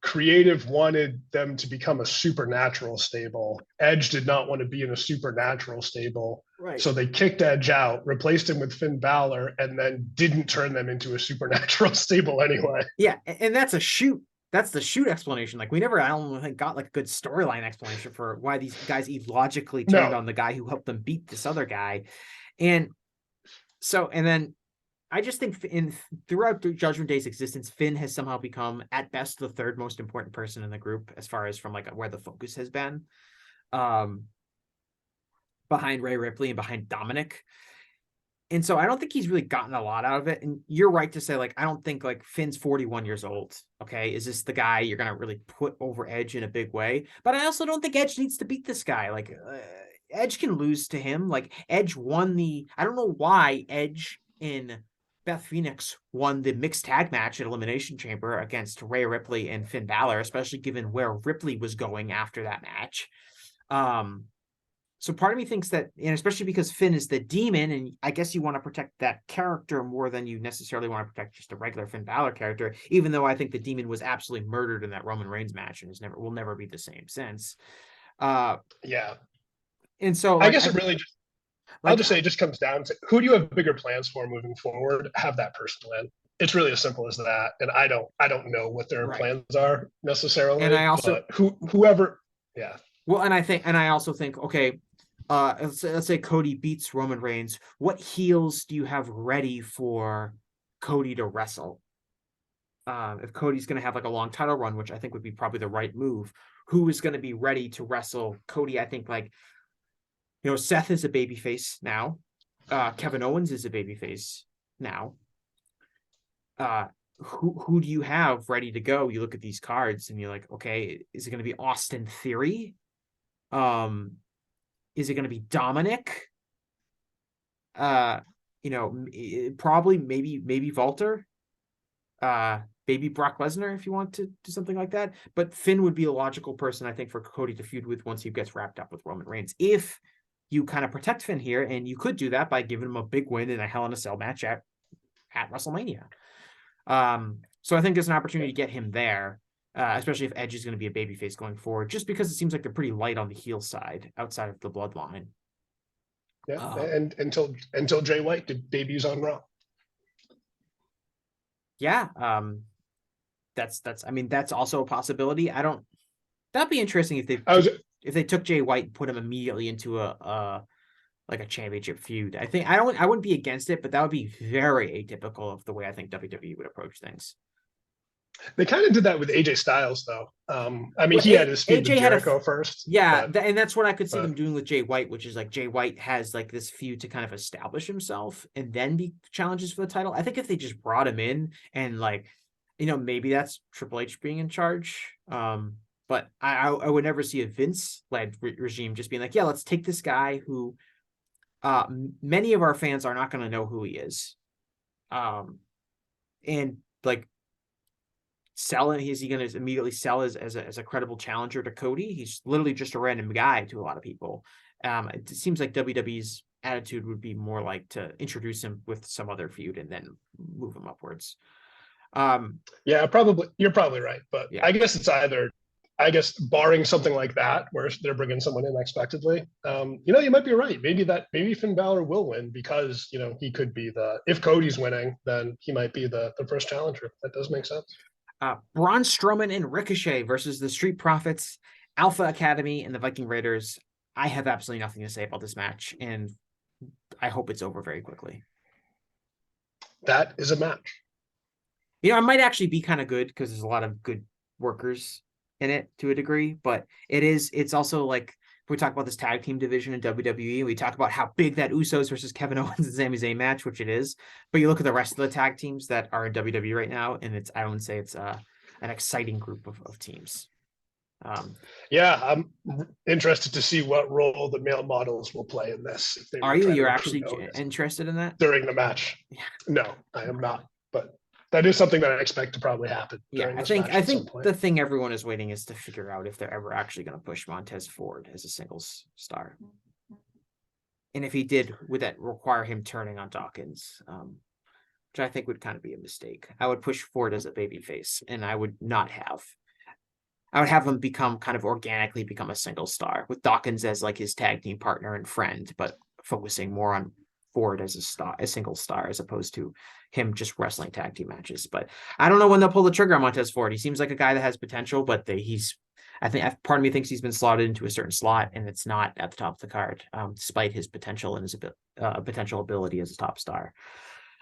Creative wanted them to become a supernatural stable. Edge did not want to be in a supernatural stable. Right. So they kicked Edge out, replaced him with Finn Balor, and then didn't turn them into a supernatural stable anyway. Yeah, and that's a shoot. That's the shoot explanation. Like we never, I don't think, got like a good storyline explanation for why these guys illogically turned on the guy who helped them beat this other guy. And so, and then I just think throughout Judgment Day's existence, Finn has somehow become at best the third most important person in the group as far as from like where the focus has been, behind Rhea Ripley and behind Dominic. And so I don't think he's really gotten a lot out of it. And you're right to say, like, I don't think like Finn's 41 years old. Okay. Is this the guy you're going to really put over Edge in a big way? But I also don't think Edge needs to beat this guy. Like Edge can lose to him. Like Edge won I don't know why Edge in Beth Phoenix won the mixed tag match at Elimination Chamber against Rhea Ripley and Finn Balor, especially given where Ripley was going after that match. So part of me thinks that, and especially because Finn is the demon, and I guess you want to protect that character more than you necessarily want to protect just a regular Finn Balor character, even though I think the demon was absolutely murdered in that Roman Reigns match and will never be the same since. Yeah. And so I guess it really just, I'll just say it just comes down to who do you have bigger plans for moving forward? Have that person win. It's really as simple as that. And I don't know what their plans are necessarily. And I also whoever, yeah. Well, and I also think, okay, let's say Cody beats Roman Reigns. What heels do you have ready for Cody to wrestle? if Cody's going to have like a long title run, which I think would be probably the right move, who is going to be ready to wrestle Cody? I think like, Seth is a babyface now. Kevin Owens is a babyface now. Who do you have ready to go? You look at these cards and you're like, okay, is it going to be Austin Theory? Is it going to be Dominic? Probably maybe Walter. Maybe Brock Lesnar if you want to do something like that. But Finn would be a logical person, I think, for Cody to feud with once he gets wrapped up with Roman Reigns. If you kind of protect Finn here, and you could do that by giving him a big win in a Hell in a Cell match at WrestleMania. So I think there's an opportunity to get him there, especially if Edge is going to be a babyface going forward, just because it seems like they're pretty light on the heel side outside of the bloodline. Yeah, and until Jay White did debuts on Raw. Yeah, that's also a possibility. That'd be interesting if they took Jay White and put him immediately into a championship feud. I wouldn't be against it, but that would be very atypical of the way I think WWE would approach things. They kind of did that with AJ Styles, though. He had his feud with Jericho first. Yeah, and that's what I could see them doing with Jay White, which is like Jay White has like this feud to kind of establish himself and then be challenges for the title. I think if they just brought him in and maybe that's Triple H being in charge. But I would never see a Vince-led regime just being like, yeah, let's take this guy who many of our fans are not going to know who he is. And like, sell him. Is he going to immediately sell as a credible challenger to Cody? He's literally just a random guy to a lot of people. It seems like WWE's attitude would be more like to introduce him with some other feud and then move him upwards. Yeah, probably. You're probably right, but yeah. I guess it's either. I guess barring something like that, where they're bringing someone in unexpectedly, you might be right. Maybe Finn Balor will win because he could be if Cody's winning, then he might be the first challenger. That does make sense. Braun Strowman and Ricochet versus the Street Profits, Alpha Academy, and the Viking Raiders. I have absolutely nothing to say about this match, and I hope it's over very quickly. That is a match. It might actually be kind of good because there's a lot of good workers in it to a degree, but it's also like we talk about this tag team division in WWE, we talk about how big that Usos versus Kevin Owens and Sami Zayn match, which it is, but you look at the rest of the tag teams that are in WWE right now, and I wouldn't say it's an exciting group of teams. Yeah, I'm interested to see what role the male models will play in this. You're actually interested in that during the match? Yeah. No, I am not, but that is something that I expect to probably happen. Yeah, I think the thing everyone is waiting is to figure out if they're ever actually going to push Montez Ford as a singles star. And if he did, would that require him turning on Dawkins? Which I think would kind of be a mistake. I would push Ford as a babyface, and I would have him organically become a single star with Dawkins as like his tag team partner and friend, but focusing more on Ford as a single star, as opposed to him just wrestling tag team matches. But I don't know when they'll pull the trigger on Montez Ford. He seems like a guy that has potential, but I think part of me thinks he's been slotted into a certain slot, and it's not at the top of the card, despite his potential and his potential ability as a top star.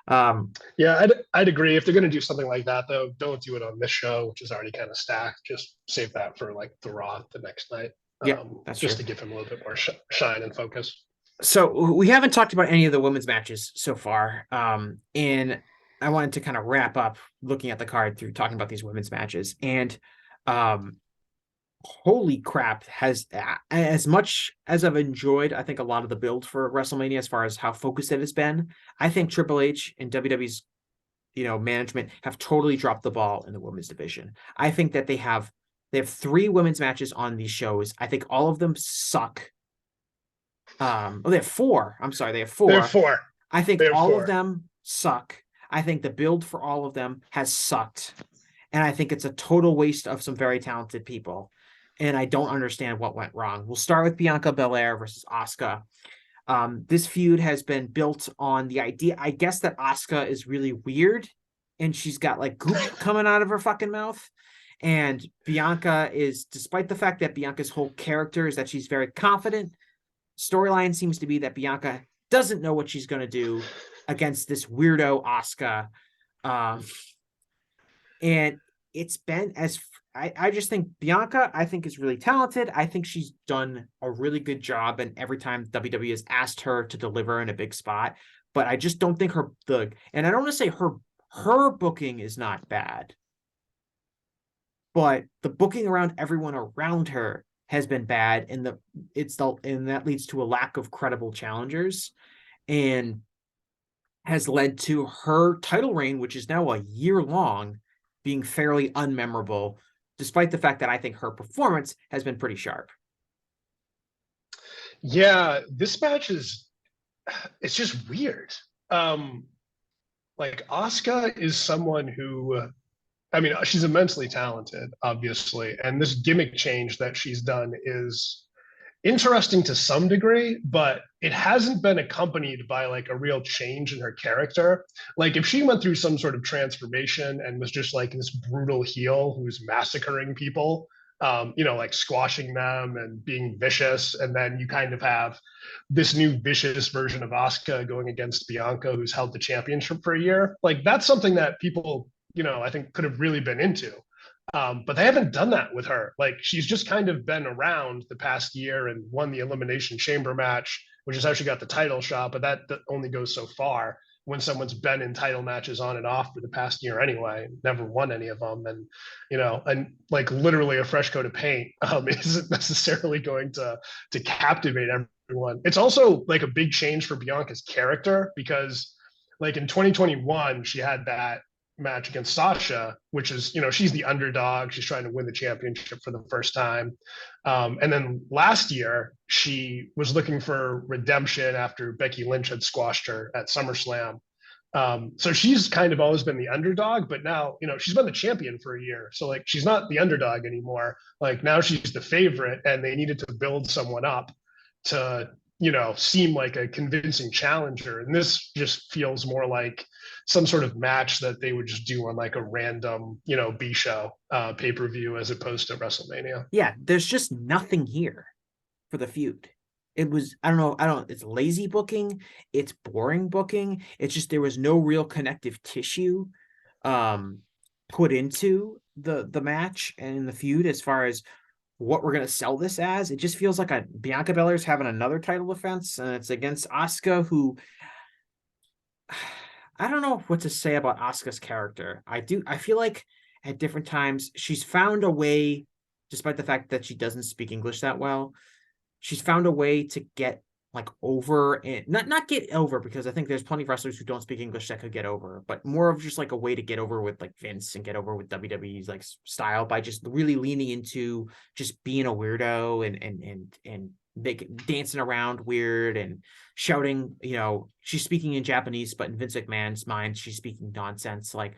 Yeah, I'd agree. If they're going to do something like that, though, don't do it on this show, which is already kind of stacked. Just save that for like the Raw the next night. Yeah, that's just true. To give him a little bit more shine and focus. So we haven't talked about any of the women's matches so far, and I wanted to kind of wrap up looking at the card through talking about these women's matches. And holy crap, has as much as I've enjoyed, I think, a lot of the build for WrestleMania as far as how focused it has been, I think Triple H and WWE's management have totally dropped the ball in the women's division. I think that they have 3 women's matches on these shows. I think all of them suck. They have 4. I'm sorry, they have 4. They have 4. I think all of them suck. I think the build for all of them has sucked. And I think it's a total waste of some very talented people. And I don't understand what went wrong. We'll start with Bianca Belair versus Asuka. This feud has been built on the idea, I guess, that Asuka is really weird and she's got like goop coming out of her fucking mouth. And Bianca is, despite the fact that Bianca's whole character is that she's very confident, storyline seems to be that Bianca doesn't know what she's going to do against this weirdo Asuka. And it's been as I just think Bianca, I think, is really talented. I think she's done a really good job, and every time WWE has asked her to deliver in a big spot, but I just don't think and I don't want to say her booking is not bad, but the booking around everyone around her has been bad, and that leads to a lack of credible challengers, and has led to her title reign, which is now a year long, being fairly unmemorable, despite the fact that I think her performance has been pretty sharp. Yeah, this match is it's just weird. Um, like Asuka is someone who I mean, she's immensely talented, obviously, and this gimmick change that she's done is interesting to some degree, but it hasn't been accompanied by like a real change in her character. Like if she went through some sort of transformation and was just like this brutal heel who's massacring people, like squashing them and being vicious, and then you kind of have this new vicious version of Asuka going against Bianca, who's held the championship for a year. Like that's something that people, I think could have really been into. But they haven't done that with her. Like she's just kind of been around the past year and won the Elimination Chamber match, which is how she got the title shot. But that only goes so far when someone's been in title matches on and off for the past year anyway, never won any of them. And, and like literally a fresh coat of paint isn't necessarily going to captivate everyone. It's also like a big change for Bianca's character because like in 2021, she had that match against Sasha, which is, she's the underdog. She's trying to win the championship for the first time. And then last year, she was looking for redemption after Becky Lynch had squashed her at SummerSlam. So she's kind of always been the underdog, but now, she's been the champion for a year. So like, she's not the underdog anymore. Like now she's the favorite and they needed to build someone up to, seem like a convincing challenger. And this just feels more like some sort of match that they would just do on like a random, B show pay-per-view as opposed to WrestleMania. Yeah, there's just nothing here for the feud. It was, I don't know, it's lazy booking, it's boring booking. It's just there was no real connective tissue um put into the match and in the feud as far as what we're gonna sell this as. It just feels like a Bianca Belair's having another title defense, and it's against Asuka, who I don't know what to say about Asuka's character. I feel like at different times she's found a way, despite the fact that she doesn't speak English that well, she's found a way to get like over, and not get over, because I think there's plenty of wrestlers who don't speak English that could get over, but more of just like a way to get over with like Vince and get over with WWE's like style by just really leaning into just being a weirdo and dancing around weird and shouting. She's speaking in Japanese, but in Vince McMahon's mind, she's speaking nonsense. Like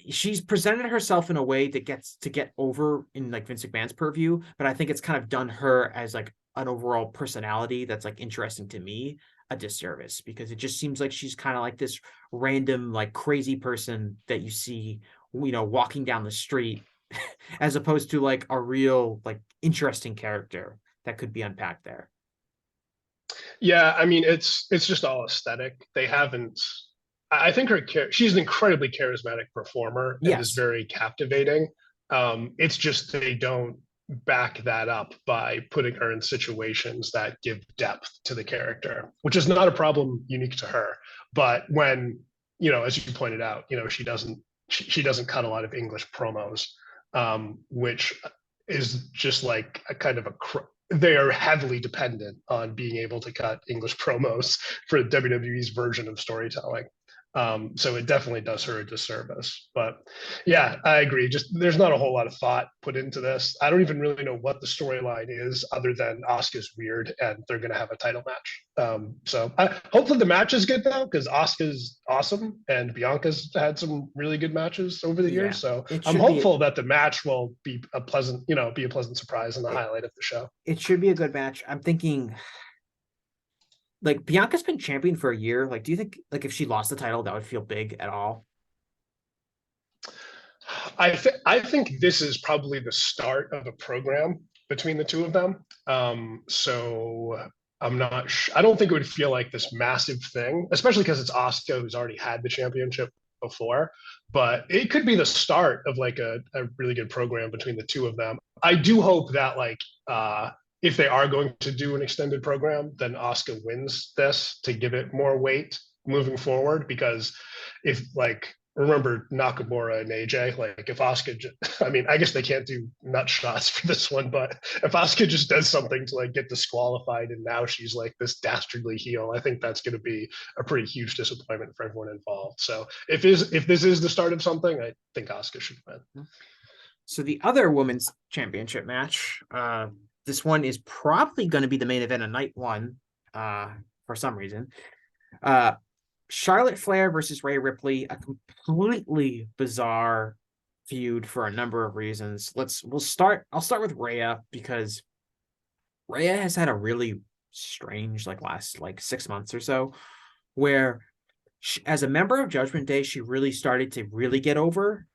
she's presented herself in a way that gets to get over in like Vince McMahon's purview, but I think it's kind of done her as like an overall personality that's like interesting to me a disservice, because it just seems like she's kind of like this random like crazy person that you see walking down the street as opposed to like a real like interesting character that could be unpacked there. Yeah, I mean it's just all aesthetic. They haven't. I think she's an incredibly charismatic performer and is Yes. very captivating. It's just they don't back that up by putting her in situations that give depth to the character, which is not a problem unique to her. But when, as you pointed out, she doesn't cut a lot of English promos, which is just like a kind of they are heavily dependent on being able to cut English promos for WWE's version of storytelling. So it definitely does her a disservice. But yeah, I agree. Just there's not a whole lot of thought put into this. I don't even really know what the storyline is other than Asuka's weird and they're going to have a title match. So hopefully the match is good though, because Asuka's awesome and Bianca's had some really good matches over the Yeah. years. So It I'm should be hopeful that the match will be a pleasant, surprise and the it, highlight of the show. it should be a good match. I'm thinking like Bianca's been champion for a year. Like, do you think like if she lost the title, that would feel big at all? I think this is probably the start of a program between the two of them. So I'm not. I don't think it would feel like this massive thing, especially because it's Asuka who's already had the championship before, but it could be the start of like a really good program between the two of them. I do hope that like if they are going to do an extended program, then Asuka wins this to give it more weight moving forward. Because if like remember Nakamura and AJ, like if Asuka, I mean, I guess they can't do nut shots for this one, but if Asuka just does something to like get disqualified and now she's like this dastardly heel, I think that's going to be a pretty huge disappointment for everyone involved. So if this is the start of something, I think Asuka should win. So the other women's championship match, this one is probably going to be the main event of night one, for some reason. Charlotte Flair versus Rhea Ripley, a completely bizarre feud for a number of reasons. I'll start with Rhea, because Rhea has had a really strange last 6 months or so, where as a member of Judgment Day, she really started to really get over,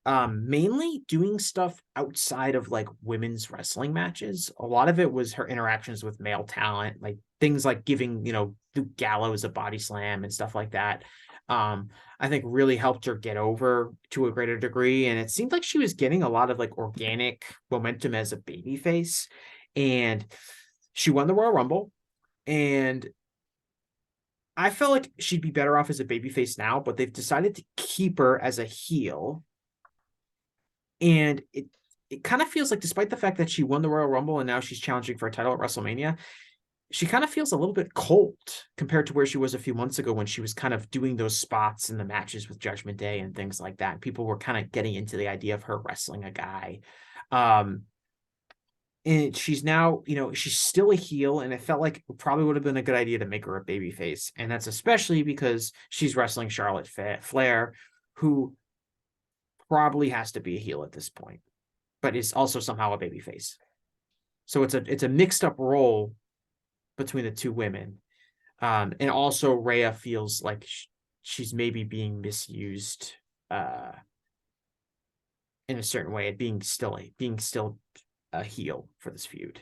mainly doing stuff outside of women's wrestling matches. A lot of it was her interactions with male talent, like things like giving Luke Gallows a body slam and stuff like that. I think really helped her get over to a greater degree, and it seemed like she was getting a lot of organic momentum as a babyface, and she won the Royal Rumble, and I felt like she'd be better off as a babyface now, but they've decided to keep her as a heel. And it kind of feels like, despite the fact that she won the Royal Rumble and now she's challenging for a title at WrestleMania, she kind of feels a little bit cold compared to where she was a few months ago, when she was kind of doing those spots in the matches with Judgment Day and things like that. People were kind of getting into the idea of her wrestling a guy. And she's now, she's still a heel, and it felt like it probably would have been a good idea to make her a babyface. And that's especially because she's wrestling Charlotte Flair, who probably has to be a heel at this point, but is also somehow a babyface. So it's a mixed up role between the two women. And also Rhea feels like she's maybe being misused in a certain way, at being still a heel for this feud.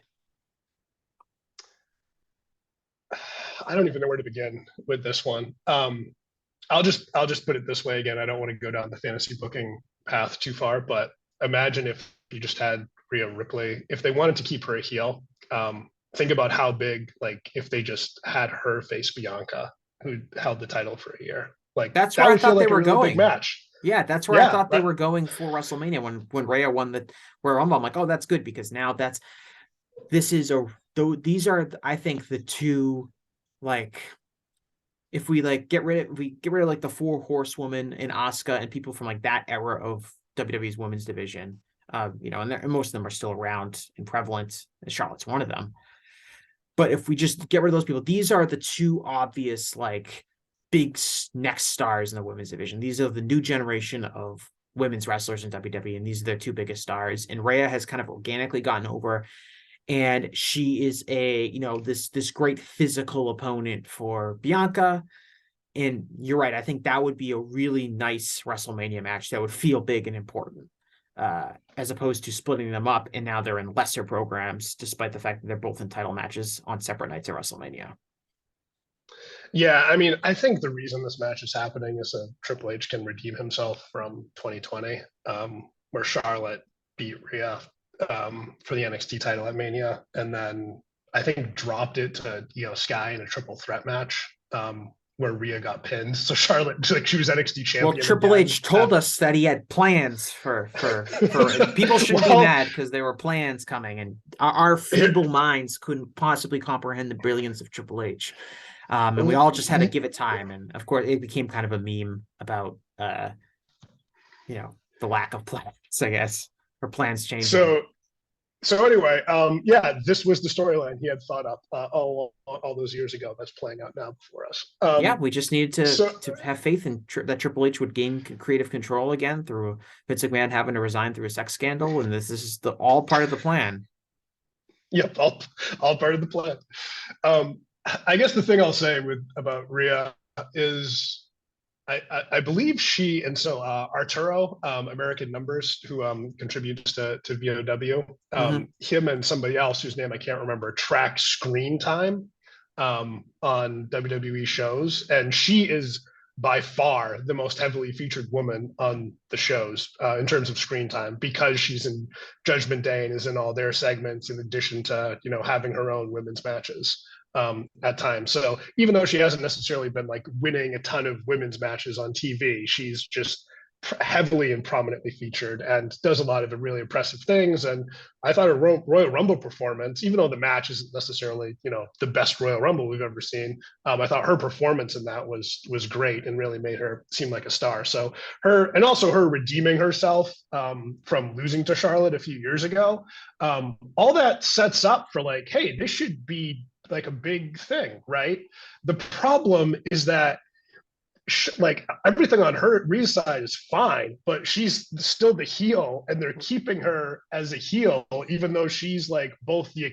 I don't even know where to begin with this one. I'll just put it this way again. I don't want to go down the fantasy booking path too far, but imagine if you just had Rhea Ripley, if they wanted to keep her a heel. Think about how big, if they just had her face Bianca, who held the title for a year. That's that where would I thought feel they like were a really going. big match. Yeah, that's where I thought they were going for WrestleMania when Rhea won the Royal Rumble. I'm like, oh, that's good, because now these are, I think, the two, if we get rid of the four horsewomen and Asuka and people from that era of WWE's women's division, and most of them are still around and prevalent, and Charlotte's one of them. But if we just get rid of those people, these are the two obvious big next stars in the women's division. These are the new generation of women's wrestlers in WWE, and these are their two biggest stars. And Rhea has kind of organically gotten over, and she is this great physical opponent for Bianca. And you're right, I think that would be a really nice WrestleMania match that would feel big and important, as opposed to splitting them up, and now they're in lesser programs, despite the fact that they're both in title matches on separate nights at WrestleMania. Yeah, I mean, I think the reason this match is happening is that Triple H can redeem himself from 2020, where Charlotte beat Rhea for the NXT title at Mania, and then I think dropped it to Io Sky in a triple threat match, where Rhea got pinned. So Charlotte, she was NXT champion. Well, Triple H told us that he had plans for people shouldn't be mad, because there were plans coming, and our feeble minds couldn't possibly comprehend the brilliance of Triple H. And we all just had to give it time. And of course, it became kind of a meme about, the lack of plans, I guess, or plans changing. So anyway, this was the storyline he had thought up all those years ago. That's playing out now before us. We just needed to have faith in that Triple H would gain creative control again through Vince McMahon having to resign through a sex scandal, and this is all part of the plan. Yep, all part of the plan. I guess the thing I'll say about Rhea is I believe she, and so Arturo, American Numbers, who contributes to VOW, him and somebody else whose name I can't remember, track screen time on WWE shows, and she is by far the most heavily featured woman on the shows in terms of screen time, because she's in Judgment Day and is in all their segments, in addition to having her own women's matches at times. So even though she hasn't necessarily been like winning a ton of women's matches on TV, she's just heavily and prominently featured and does a lot of really impressive things. And I thought her Royal Rumble performance, even though the match isn't necessarily the best Royal Rumble we've ever seen, I thought her performance in that was great and really made her seem like a star. So her, and also her redeeming herself from losing to Charlotte a few years ago, all that sets up for like, hey, this should be like a big thing, right? The problem is that like everything on her Rhea's side is fine, but she's still the heel, and they're keeping her as a heel, even though she's like both the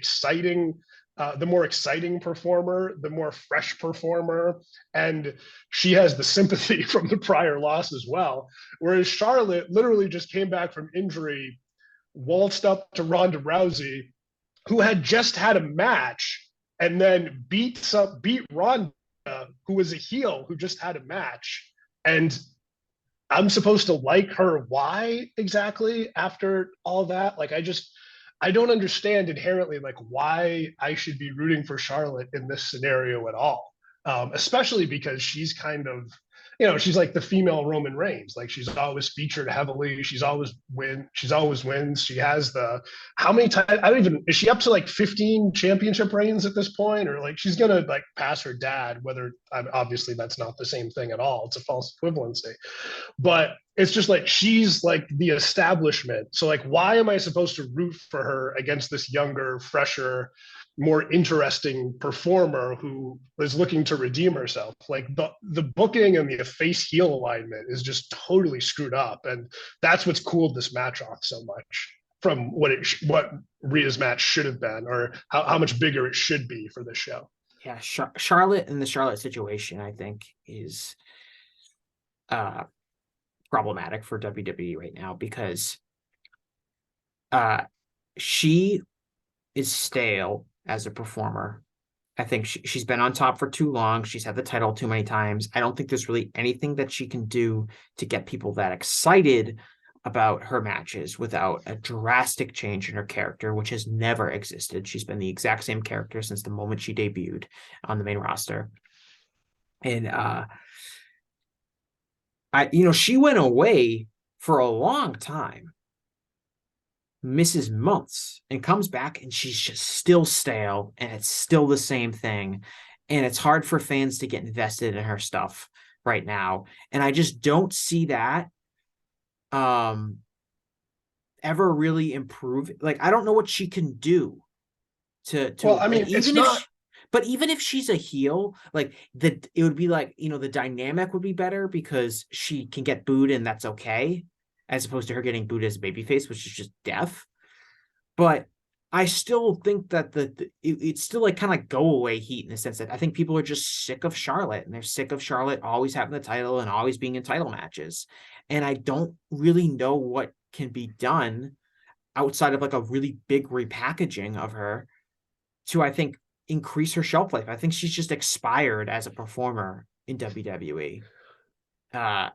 more exciting performer, the more fresh performer, and she has the sympathy from the prior loss as well. Whereas Charlotte literally just came back from injury, waltzed up to Ronda Rousey, who had just had a match, and then beat Ronda, who was a heel who just had a match. And I'm supposed to like her. Why exactly after all that? Like, I don't understand inherently like why I should be rooting for Charlotte in this scenario at all. Especially because she's kind of, she's like the female Roman Reigns. Like, she's always featured heavily. She's always wins. She has how many times, I don't even, is she up to like 15 championship reigns at this point? Or like, she's going to like pass her dad, whether obviously that's not the same thing at all. It's a false equivalency. But it's just like, she's like the establishment. So like, why am I supposed to root for her against this younger, fresher, more interesting performer who is looking to redeem herself? Like, the booking and the face heel alignment is just totally screwed up, and that's what's cooled this match off so much from what Rhea's match should have been, or how much bigger it should be for this show. Yeah, Charlotte and the Charlotte situation, I think, is problematic for WWE right now, because she is stale as a performer. I think she's been on top for too long. She's had the title too many times. I don't think there's really anything that she can do to get people that excited about her matches without a drastic change in her character, which has never existed. She's been the exact same character since the moment she debuted on the main roster. And she went away for a long time, misses months, and comes back and she's just still stale, and it's still the same thing, and it's hard for fans to get invested in her stuff right now. And I just don't see that ever really improve. Like, I don't know what she can do to Well, I mean, like, it's not. but even if she's a heel, like it would be like, the dynamic would be better because she can get booed and that's okay, as opposed to her getting booed as a babyface, which is just death. But I still think that it's still like kind of go away heat, in the sense that I think people are just sick of Charlotte, and they're sick of Charlotte always having the title and always being in title matches. And I don't really know what can be done outside of like a really big repackaging of her to, I think, increase her shelf life. I think she's just expired as a performer in WWE. Yeah,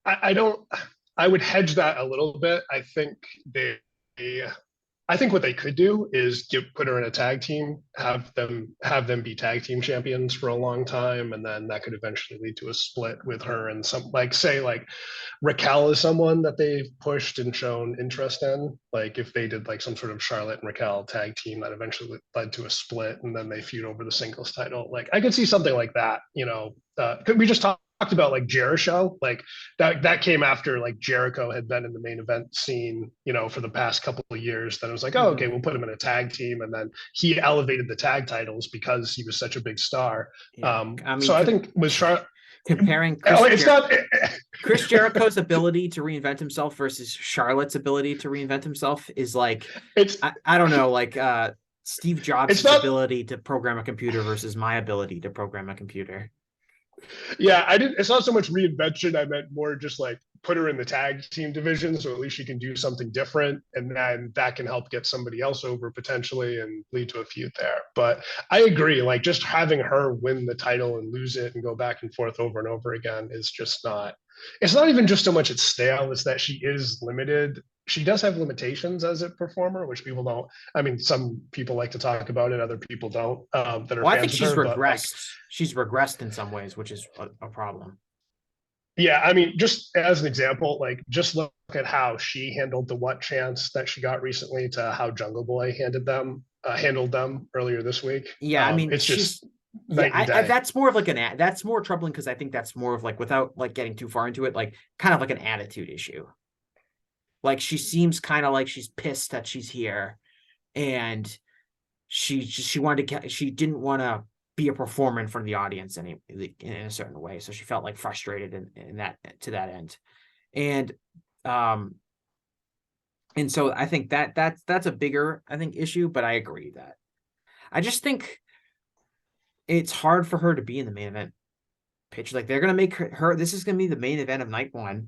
I don't. I would hedge that a little bit. I think what they could do is put her in a tag team, have them be tag team champions for a long time, and then that could eventually lead to a split with her and some, like, say like Raquel is someone that they've pushed and shown interest in. Like, if they did like some sort of Charlotte and Raquel tag team that eventually led to a split, and then they feud over the singles title, like I could see something like that. Could we just talked about like Jericho, like that came after like Jericho had been in the main event scene, for the past couple of years. Then it was like, oh, okay, we'll put him in a tag team, and then he elevated the tag titles because he was such a big star. Yeah. So I think with Charlotte, comparing Chris Jericho's ability to reinvent himself versus Charlotte's ability to reinvent himself is like, I don't know, like Steve Jobs' ability to program a computer versus my ability to program a computer. Yeah, I didn't. It's not so much reinvention. I meant more just like put her in the tag team division, so at least she can do something different, and then that can help get somebody else over potentially and lead to a feud there. But I agree. Like just having her win the title and lose it and go back and forth over and over again is just not. It's not even just so much it's stale; it's that she is limited. She does have limitations as a performer, which people don't. I mean, some people like to talk about it, other people don't. That are Well, I think fans of she's her, but like regressed. She's regressed in some ways, which is a problem. yeah, I mean, just as an example, like just look at how she handled the what chance that she got recently to how Jungle Boy handled them earlier this week. Yeah, I mean, It's she's just yeah, night and I day. that's more of like that's more troubling because I think that's more of like without like getting too far into it, like kind of like an attitude issue. Like she seems kind of like she's pissed that she's here, and she wanted to she didn't want to be a performer in front of the audience in a certain way, so she felt like frustrated in that to that end, and um and so I think that's a bigger I think issue, but I agree that I just think it's hard for her to be in the main event pitch. Like they're gonna make her this is gonna be the main event of night one.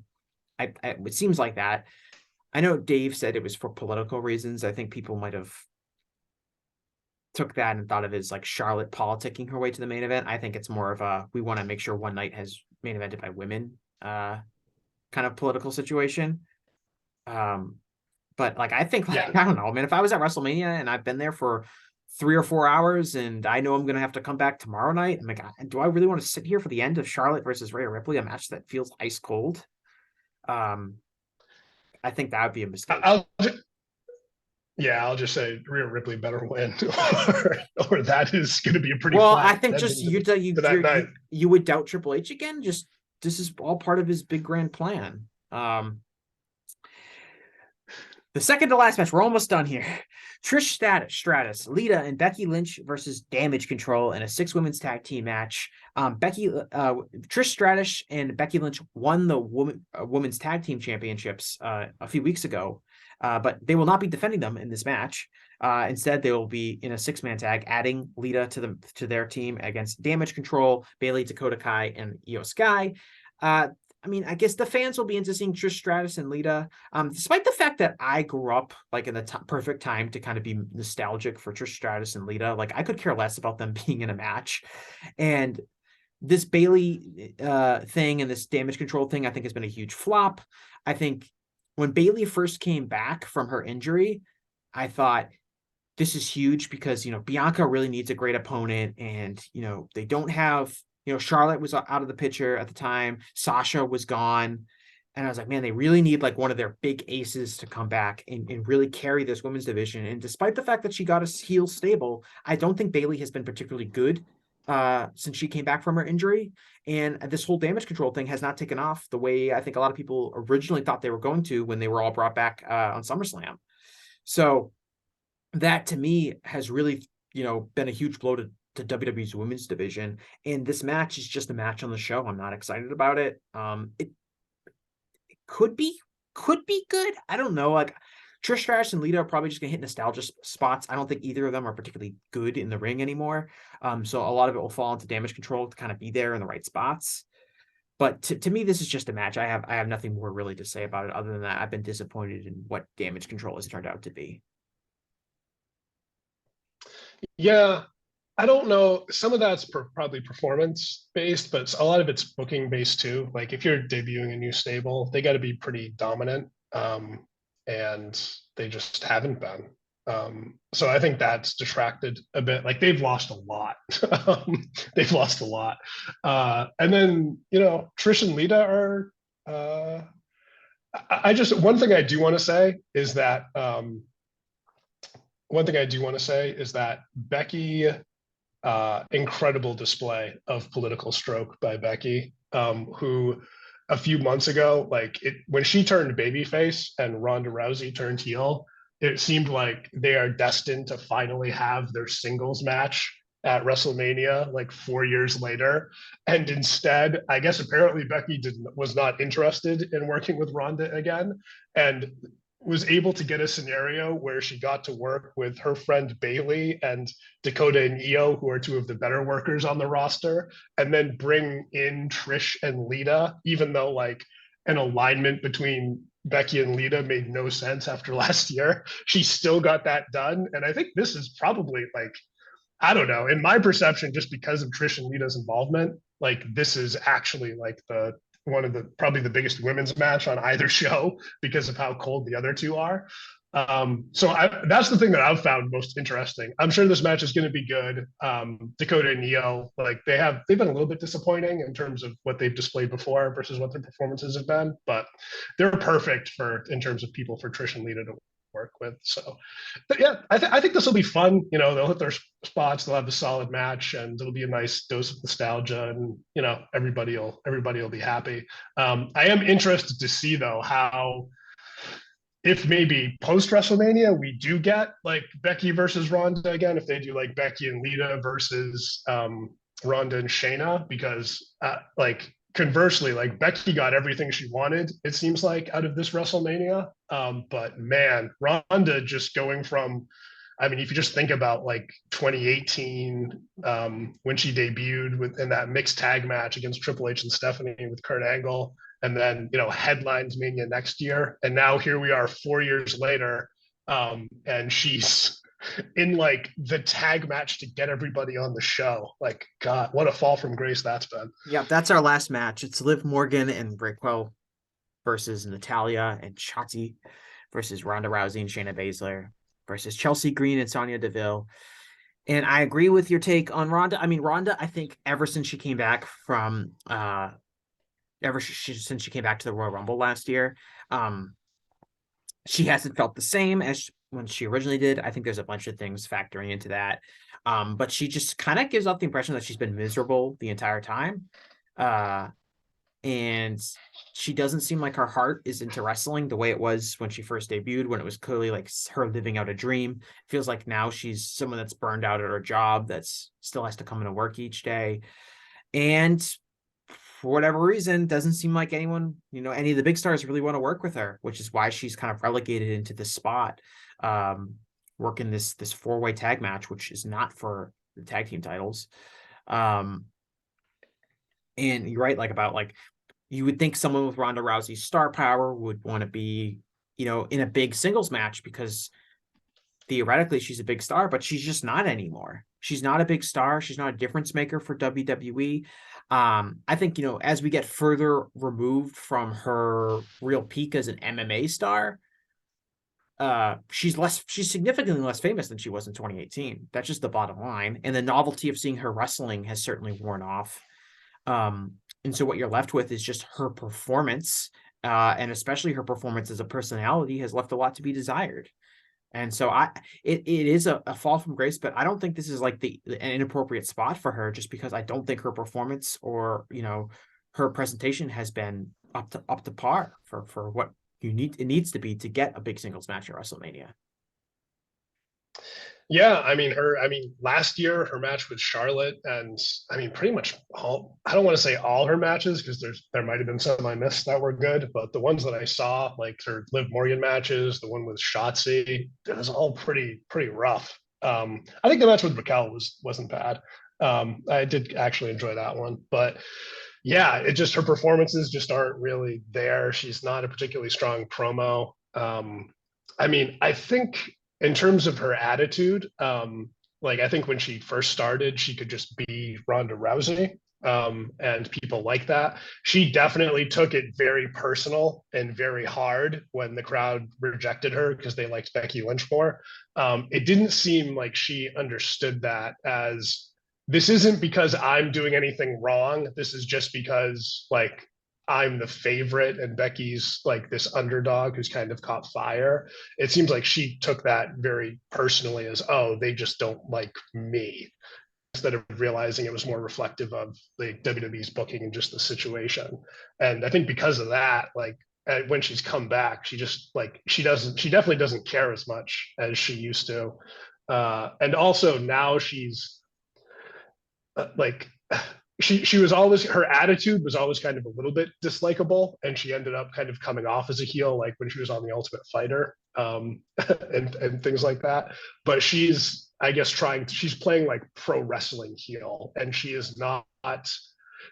It seems like that. I know Dave said it was for political reasons. I think people might have took that and thought of it as like Charlotte politicking her way to the main event. I think it's more of a we want to make sure one night has main evented by women kind of political situation. Um, but like I think like Yeah, I don't know, man. If I was at WrestleMania and I've been there for 3 or 4 hours and I know I'm gonna have to come back tomorrow night, I'm like, do I really want to sit here for the end of Charlotte versus Rhea Ripley, a match that feels ice cold? Um, I think that would be a mistake. I'll yeah, I'll just say Rhea Ripley better win, or that is going to be a pretty Well, I flat think just ending to, you to that night. you would doubt Triple H again. Just this is all part of his big grand plan. The second to last match, we're almost done here. Stratus, Lita, and Becky Lynch versus Damage Control in a 6 women's tag team match. Trish Stratus and Becky Lynch won the women's tag team championships a few weeks ago, but they will not be defending them in this match. Instead, they will be in a 6-man tag, adding Lita to their team against Damage Control, Bayley, Dakota Kai, and Io Sky. I mean, I guess the fans will be into seeing Trish Stratus and Lita. Despite the fact that I grew up like in the perfect time to kind of be nostalgic for Trish Stratus and Lita, like I could care less about them being in a match. And this Bayley thing and this Damage Control thing, I think has been a huge flop. I think when Bayley first came back from her injury, I thought this is huge because Bianca really needs a great opponent, and they don't have Charlotte was out of the picture at the time, Sasha was gone, and I was like, man, they really need like one of their big aces to come back and really carry this women's division. And despite the fact that she got a heel stable, I don't think Bayley has been particularly good since she came back from her injury, and this whole Damage Control thing has not taken off the way I think a lot of people originally thought they were going to when they were all brought back on SummerSlam. So that to me has really, been a huge blow to WWE's women's division. And this match is just a match on the show. I'm not excited about it. It could be good. I don't know. Like Trish Stratus and Lita are probably just gonna hit nostalgia spots. I don't think either of them are particularly good in the ring anymore. So a lot of it will fall into Damage Control to kind of be there in the right spots. But to me, this is just a match. I have nothing more really to say about it other than that I've been disappointed in what Damage Control has turned out to be. Yeah, I don't know. Some of that's probably performance based, but a lot of it's booking based too. Like if you're debuting a new stable, they got to be pretty dominant, and they just haven't been. So I think that's detracted a bit. Like they've lost a lot. They've lost a lot. And then Trish and Lita are. I just one thing I do want to say is that Becky, incredible display of political stroke by Becky, who a few months ago, when she turned babyface and Ronda Rousey turned heel, it seemed like they are destined to finally have their singles match at WrestleMania like 4 years later. And instead, I guess apparently Becky was not interested in working with Ronda again. And was able to get a scenario where she got to work with her friend Bailey and Dakota and Io, who are two of the better workers on the roster, and then bring in Trish and Lita, even though like an alignment between Becky and Lita made no sense after last year. She still got that done. And I think this is probably like, I don't know, in my perception, just because of Trish and Lita's involvement, like this is actually like the one of the probably the biggest women's match on either show because of how cold the other two are. That's the thing that I've found most interesting. I'm sure this match is going to be good. Dakota and Io, like they've been a little bit disappointing in terms of what they've displayed before versus what their performances have been, but they're perfect for in terms of people for Trish and Lita to work with. So, but yeah, I think this will be fun. You know, they'll hit their spots, they'll have a solid match, and it'll be a nice dose of nostalgia, and you know, everybody will be happy. I am interested to see though how if maybe post WrestleMania we do get like Becky versus Ronda again, if they do like Becky and Lita versus Ronda and Shayna, because like conversely, like Becky got everything she wanted, it seems like, out of this WrestleMania. But man, Ronda just going from, I mean, if you just think about like 2018, when she debuted in that mixed tag match against Triple H and Stephanie with Kurt Angle, and then you know headlines Mania next year, and now here we are 4 years later, and she's in like the tag match to get everybody on the show. Like, God, what a fall from grace that's been. Yeah, that's our last match. It's Liv Morgan and Raquel versus Natalia and Shotzi versus Ronda Rousey and Shayna Baszler versus Chelsea Green and Sonya Deville. And I agree with your take on Ronda. I mean, Ronda, I think ever since she came back from since she came back to the Royal Rumble last year, she hasn't felt the same as when she originally did. I think there's a bunch of things factoring into that. But she just kind of gives off the impression that she's been miserable the entire time. And she doesn't seem like her heart is into wrestling the way it was when she first debuted, when it was clearly like her living out a dream. It feels like now she's someone that's burned out at her job, that's still has to come into work each day. And for whatever reason, doesn't seem like anyone, any of the big stars really want to work with her, which is why she's kind of relegated into this spot, working this four-way tag match, which is not for the tag team titles. And you're right, you would think someone with Ronda Rousey's star power would want to be, in a big singles match, because theoretically she's a big star, but she's just not anymore. She's not a big star. She's not a difference maker for WWE. I think, as we get further removed from her real peak as an MMA star, she's significantly less famous than she was in 2018. That's just the bottom line. And the novelty of seeing her wrestling has certainly worn off. And so what you're left with is just her performance, and especially her performance as a personality has left a lot to be desired. And so it is a fall from grace, but I don't think this is like an inappropriate spot for her, just because I don't think her performance or, her presentation has been up to par for what it needs to be to get a big singles match at WrestleMania. Yeah, I mean last year her match with Charlotte, and I mean pretty much all, I don't want to say all her matches because there might have been some I missed that were good, but the ones that I saw, like her Liv Morgan matches, the one with Shotzi, it was all pretty rough. I think the match with Raquel wasn't bad. I did actually enjoy that one, but yeah, it just her performances just aren't really there. She's not a particularly strong promo. I mean, I think in terms of her attitude, like I think when she first started, she could just be Ronda Rousey, and people like that. She definitely took it very personal and very hard when the crowd rejected her because they liked Becky Lynch more. It didn't seem like she understood that as, this isn't because I'm doing anything wrong. This is just because like I'm the favorite and Becky's like this underdog who's kind of caught fire. It seems like she took that very personally as, oh, they just don't like me, instead of realizing it was more reflective of the WWE's booking and just the situation. And I think because of that, like when she's come back, she just like, she definitely doesn't care as much as she used to. And also now she's like, she was always, her attitude was always kind of a little bit dislikable, and she ended up kind of coming off as a heel, like when she was on the Ultimate Fighter, and things like that. But she's, I guess, she's playing like pro wrestling heel, and she is not,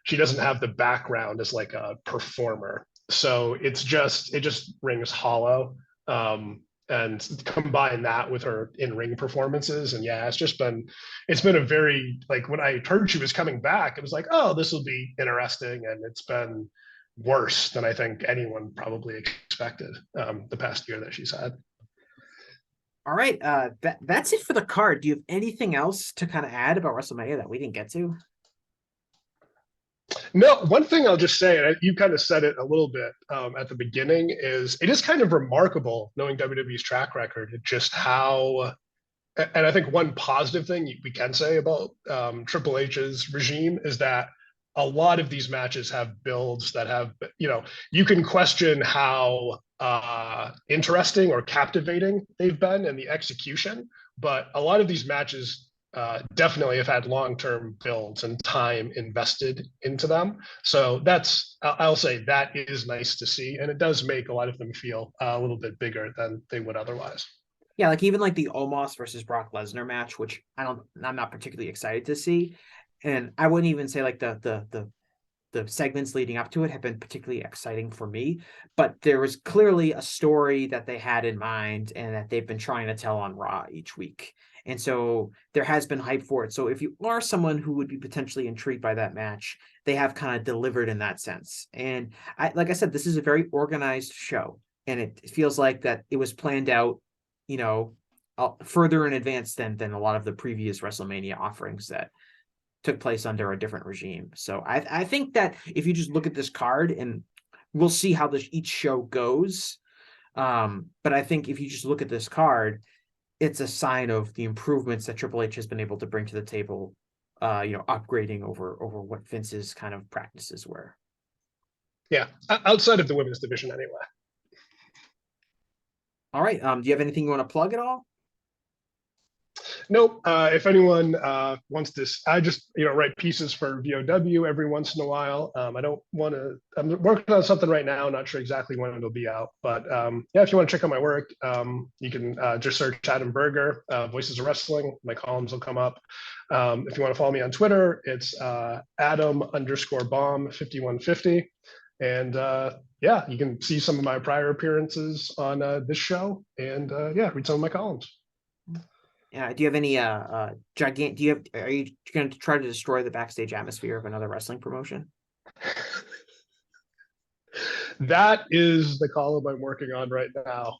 she doesn't have the background as like a performer, so it just rings hollow. And combine that with her in-ring performances, and yeah, it's been a very, like, when I heard she was coming back, it was like, oh, this will be interesting, and it's been worse than I think anyone probably expected, the past year that she's had. All right, that's it for the card. Do you have anything else to kind of add about WrestleMania that we didn't get to? No, one thing I'll just say, and you kind of said it a little bit, at the beginning, is it is kind of remarkable, knowing WWE's track record, just how, and I think one positive thing we can say about, Triple H's regime is that a lot of these matches have builds that have, you can question how, interesting or captivating they've been in the execution, but a lot of these matches, definitely have had long-term builds and time invested into them. So I'll say that is nice to see, and it does make a lot of them feel a little bit bigger than they would otherwise. Yeah, like even like the Omos versus Brock Lesnar match, which I'm not particularly excited to see, and I wouldn't even say like the segments leading up to it have been particularly exciting for me, but there was clearly a story that they had in mind and that they've been trying to tell on Raw each week. And so there has been hype for it. So if you are someone who would be potentially intrigued by that match, they have kind of delivered in that sense. And like I said, this is a very organized show, and it feels like that it was planned out, you know, further in advance than a lot of the previous WrestleMania offerings that took place under a different regime. So I think that if you just look at this card, and we'll see how each show goes. But I think if you just look at this card, it's a sign of the improvements that Triple H has been able to bring to the table, upgrading over what Vince's kind of practices were. Yeah, outside of the women's division anyway. All right. Do you have anything you want to plug at all? Nope. If anyone, wants this, I just, write pieces for VOW every once in a while. I don't want to. I'm working on something right now. Not sure exactly when it'll be out, but, yeah, if you want to check out my work, you can, just search Adam Berger, Voices of Wrestling. My columns will come up. If you want to follow me on Twitter, it's, Adam_bomb 5150, and, yeah, you can see some of my prior appearances on, this show, and, yeah, read some of my columns. Do you have any gigantic? Are you going to try to destroy the backstage atmosphere of another wrestling promotion? That is the column I'm working on right now.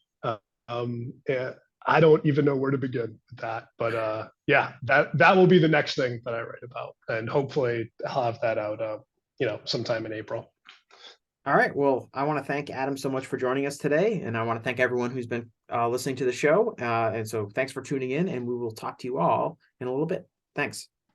Yeah, I don't even know where to begin with that, but, yeah, that will be the next thing that I write about, and hopefully I'll have that out, sometime in April. All right. Well, I want to thank Adam so much for joining us today, and I want to thank everyone who's been listening to the show. And so thanks for tuning in, and we will talk to you all in a little bit. Thanks.